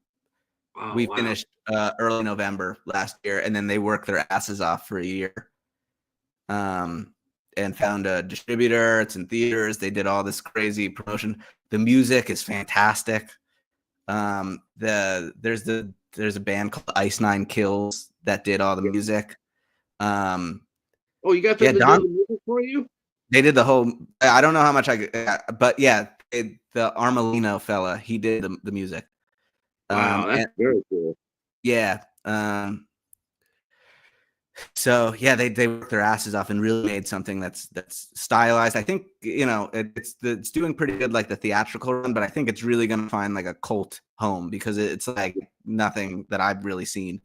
We finished early November last year, and then they worked their asses off for a year. And found a distributor. It's in theaters. They did all this crazy promotion. The music is fantastic. There's a band called Ice Nine Kills that did all the music. You got them to do the music for you? They did the whole. I don't know how much but yeah, the Armelino fella, he did the music. Wow, that's very cool. Yeah. So yeah, they worked their asses off and really made something that's stylized. I think it's doing pretty good, like the theatrical run, but I think it's really gonna find like a cult home because it's like nothing that I've really seen.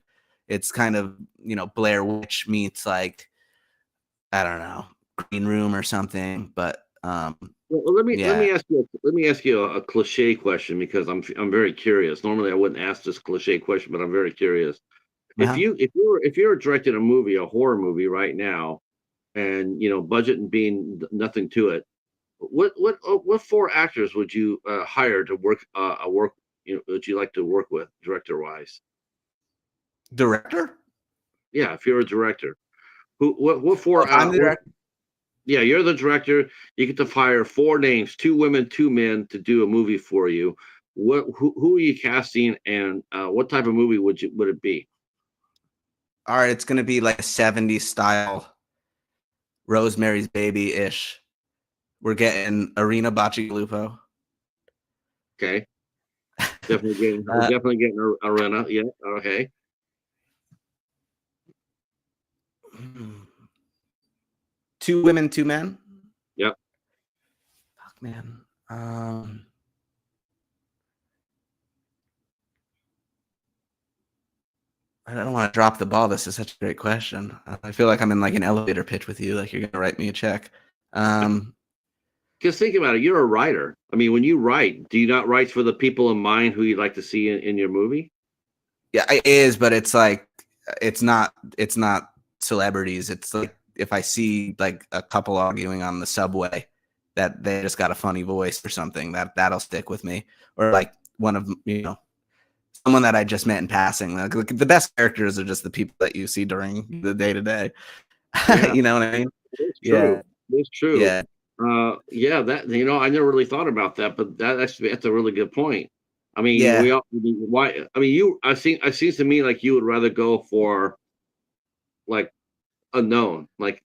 It's kind of Blair Witch meets like, I don't know, Green Room or something, but Well, let Yeah. me ask you a cliche question because I'm very curious. Normally, I wouldn't ask this cliche question, but I'm very curious. Uh-huh. If you're directing a movie, a horror movie right now, and budget and being nothing to it, what four actors would you hire to work would you like to work with director wise? Director? Yeah, if you're a director, what Oh, four if I'm the director. yeah, you're the director. You get to hire four names, two women, two men, to do a movie for you. Who are you casting, and what type of movie would it be? All right, it's gonna be like a 70s style Rosemary's Baby ish. We're getting Arena Bacigalupo. Okay, we're uh, definitely getting Arena. Yeah, okay. two women, two men. Yep. Fuck, man. I don't want to drop the ball. This is such a great question. I feel like I'm in like an elevator pitch with you. Like you're gonna write me a check. Um, Because think about it, you're a writer. I mean, when you write, do you not write for the people in mind who you'd like to see in your movie? yeah, it is, but it's like it's not celebrities. It's like if I see like a couple arguing on the subway that they just got a funny voice or something that'll stick with me. Or like one of someone that I just met in passing. Like the best characters are just the people that you see during the day to day. Yeah, You know what I mean? it's Yeah, true. It's true. yeah, Yeah, that I never really thought about that, but that's a really good point. I mean, yeah. I mean, why? I mean, I seems to me like you would rather go for like unknown, like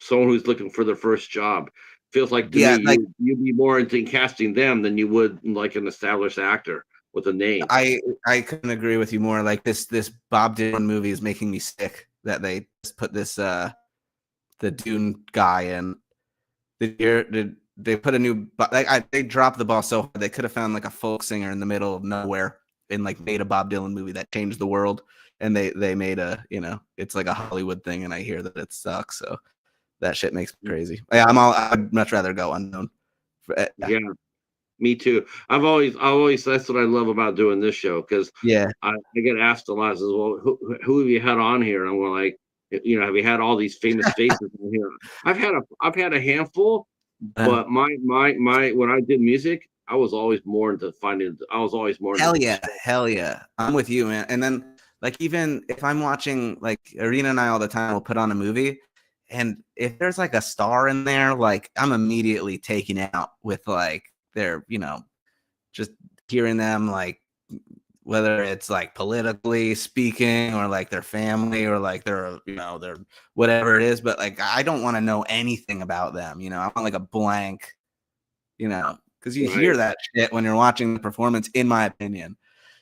someone who's looking for their first job. Feels like to me Yeah, like you'd be more into casting them than you would like an established actor with a name. I couldn't agree with you more. Like this Bob Dylan movie is making me sick that they just put this the Dune guy in. They put a new they dropped the ball so hard. They could have found like a folk singer in the middle of nowhere and like made a Bob Dylan movie that changed the world. And they made it's like a Hollywood thing, and I hear that it sucks. So that shit makes me crazy. Yeah, I'd much rather go unknown. Yeah. Yeah, me too. That's what I love about doing this show because Yeah. I get asked a lot. Says, well, who have you had on here? And I'm like, have you had all these famous faces on here? I've had a handful, Uh, but my when I did music, I was always more into finding. I was always more into Hell the yeah, stuff. hell yeah. I'm with you, man. And then like even if I'm watching like Arena and I all the time will put on a movie, and if there's like a star in there, like I'm immediately taken out with like their, just hearing them like whether it's like politically speaking or like their family or like their whatever it is, but like I don't want to know anything about them, I want like a blank, because you hear Right. that shit when you're watching the performance, in my opinion.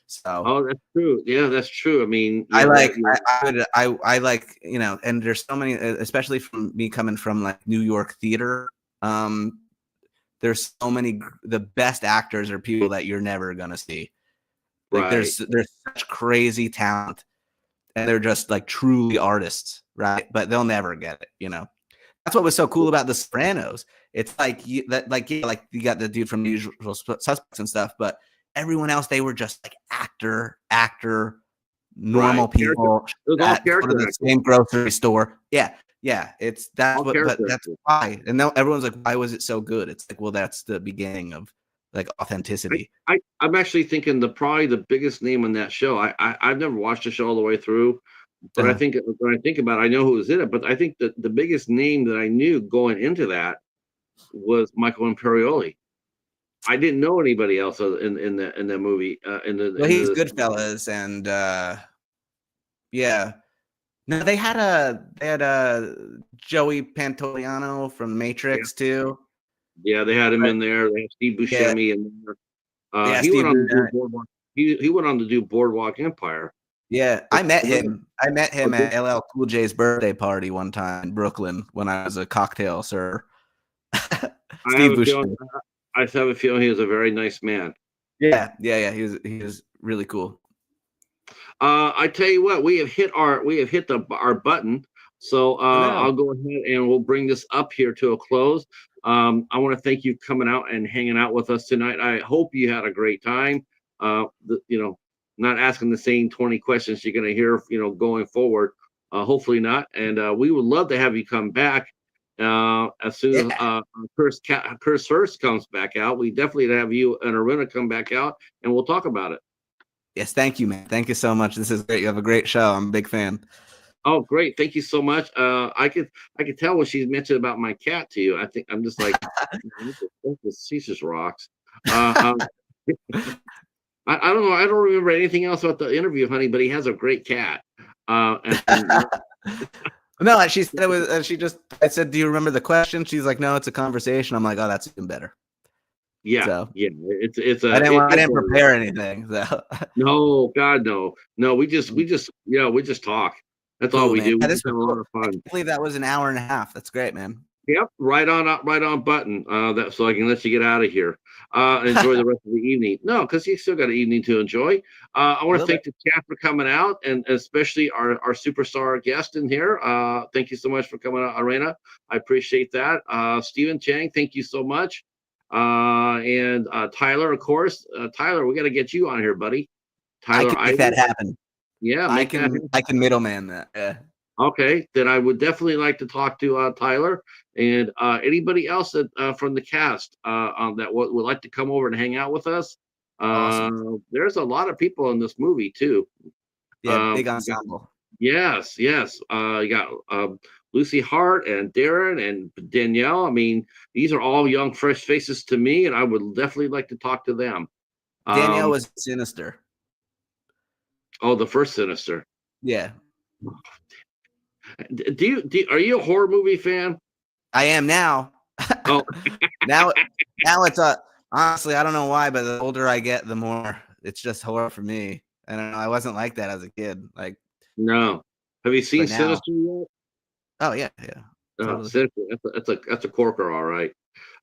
So Oh, that's true. Yeah, that's true. I mean, I yeah, like, that you I like, and there's so many, especially from me coming from like New York theater. Um, there's so many, the best actors are people that you're never gonna see. Like right. there's such crazy talent, and they're just like truly artists, right? But they'll never get it. That's what was so cool about The Sopranos. It's like like you got the dude from The Usual Suspects and stuff, but everyone else, they were just like actor, normal Right. Character. people It was all that go to character the actors. same grocery store. Yeah. All But character that's actors. why. And now everyone's like, why was it so good? It's like, well, that's the beginning of like authenticity. I'm actually thinking probably the biggest name on that show. I've never watched the show all the way through, but I Uh, think when I think about it, I know who was in it. But I think that the biggest name that I knew going into that was Michael Imperioli. I didn't know anybody else in the movie well, he's Goodfellas, and yeah. No, they had a Joey Pantoliano from yeah, Matrix too. yeah, they had him But in there. They had Steve yeah, Buscemi in there. yeah, He went Steve. on to do Boardwalk. He went on to do Boardwalk Empire. Yeah, But I met but him. I met him at LL Cool J's birthday party one time in Brooklyn when I was a cocktail server. I have Steve a feeling. Buscemi. I have a feeling he was a very nice man. Yeah. He was really cool. I tell you what, we have hit our button. So Oh no. I'll go ahead and we'll bring this up here to a close. I want to thank you coming out and hanging out with us tonight. I hope you had a great time. Not asking the same 20 questions you're going to hear, going forward. Hopefully not. And we would love to have you come back as soon as Yeah. Chris Hurst comes back out. We definitely have you and Arena come back out, and we'll talk about it. Yes, thank you, man. Thank you so much. This is great. You have a great show. I'm a big fan. Oh, great! Thank you so much. I could tell when she's mentioned about my cat to you. I think I'm just like, she just rocks. I don't know. I don't remember anything else about the interview, honey. But he has a great cat. No, she said it was. I said, "Do you remember the question?" She's like, "No, it's a conversation." I'm like, "Oh, that's even better." Yeah, So yeah. I didn't prepare anything. So No, God, no. We just talk. That's all cool, we man. do. We Yeah, just have a lot of I fun. can't believe that was an hour and a half. That's great, man. Yep, right on button. That so I can let you get out of here. Enjoy the rest of the evening. No, because you still got an evening to enjoy. I want to thank the chat for coming out, and especially our superstar guest in here. Thank you so much for coming out, Arena. I appreciate that. Stephen Chang, thank you so much. And Tyler, of course. Tyler, we got to get you on here, buddy. Tyler, I can make that happen. Yeah, I can middleman that. Yeah. Okay, then I would definitely like to talk to Tyler and anybody else that from the cast that would like to come over and hang out with us. Awesome. There's a lot of people in this movie too. Yeah, big You got, ensemble. yes. You got Lucy Hart and Darren and Danielle. I mean, these are all young, fresh faces to me, and I would definitely like to talk to them. Danielle was Sinister. Oh, the first Sinister. Yeah. Are you a horror movie fan? I am now. Oh, now it's honestly, I don't know why, but the older I get, the more it's just horror for me. I don't know. I wasn't like that as a kid. Like, no. Have you seen but now, Sinister yet? oh yeah, totally. Sinister. That's a corker, all right.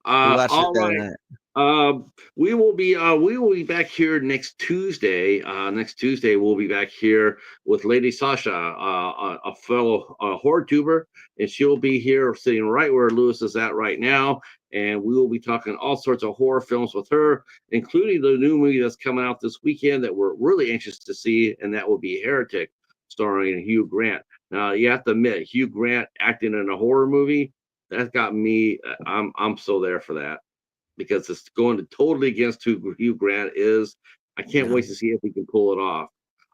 We watched it All the other right. night. We will be back here next Tuesday. Next Tuesday we'll be back here with Lady Sasha, a fellow horror tuber, and she'll be here sitting right where Lewis is at right now. And we will be talking all sorts of horror films with her, including the new movie that's coming out this weekend that we're really anxious to see, and that will be Heretic, starring Hugh Grant. Now you have to admit, Hugh Grant acting in a horror movie, that got me. I'm so there for that because it's going to totally against who Hugh Grant is. I can't wait to see if we can pull it off.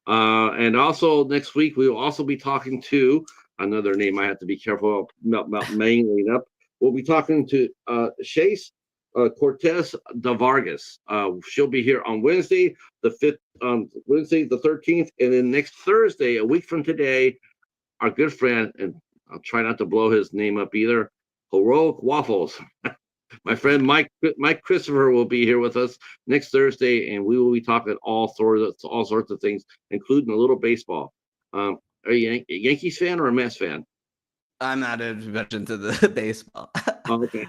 And also next week we will also be talking to another name I have to be careful about mangling up. We'll be talking to Chase Cortez de Vargas. She'll be here on Wednesday, the 5th, Wednesday the 13th, and then next Thursday, a week from today, our good friend, and I'll try not to blow his name up either, Heroic Waffles. My friend Mike Christopher will be here with us next Thursday, and we will be talking all sorts of things, including a little baseball. Are you a Yankees fan or a Mets fan? I'm not much into the baseball. Okay.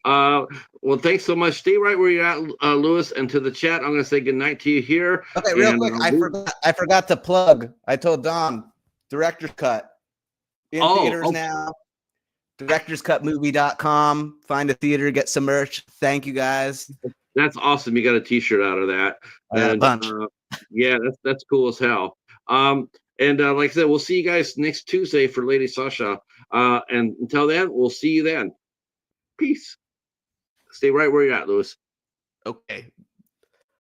Well, thanks so much. Stay right where you're at, Lewis. And to the chat, I'm going to say good night to you here. Okay, real quick, I forgot to plug. I told Dom, director's cut in theaters now. directorscutmovie.com. Find a theater, get some merch. Thank you guys. That's awesome. You got a t-shirt out of that. I got a bunch. Yeah, that's cool as hell. And like I said, we'll see you guys next Tuesday for Lady Sasha. And until then, we'll see you then. Peace. Stay right where you're at, Lewis. Okay.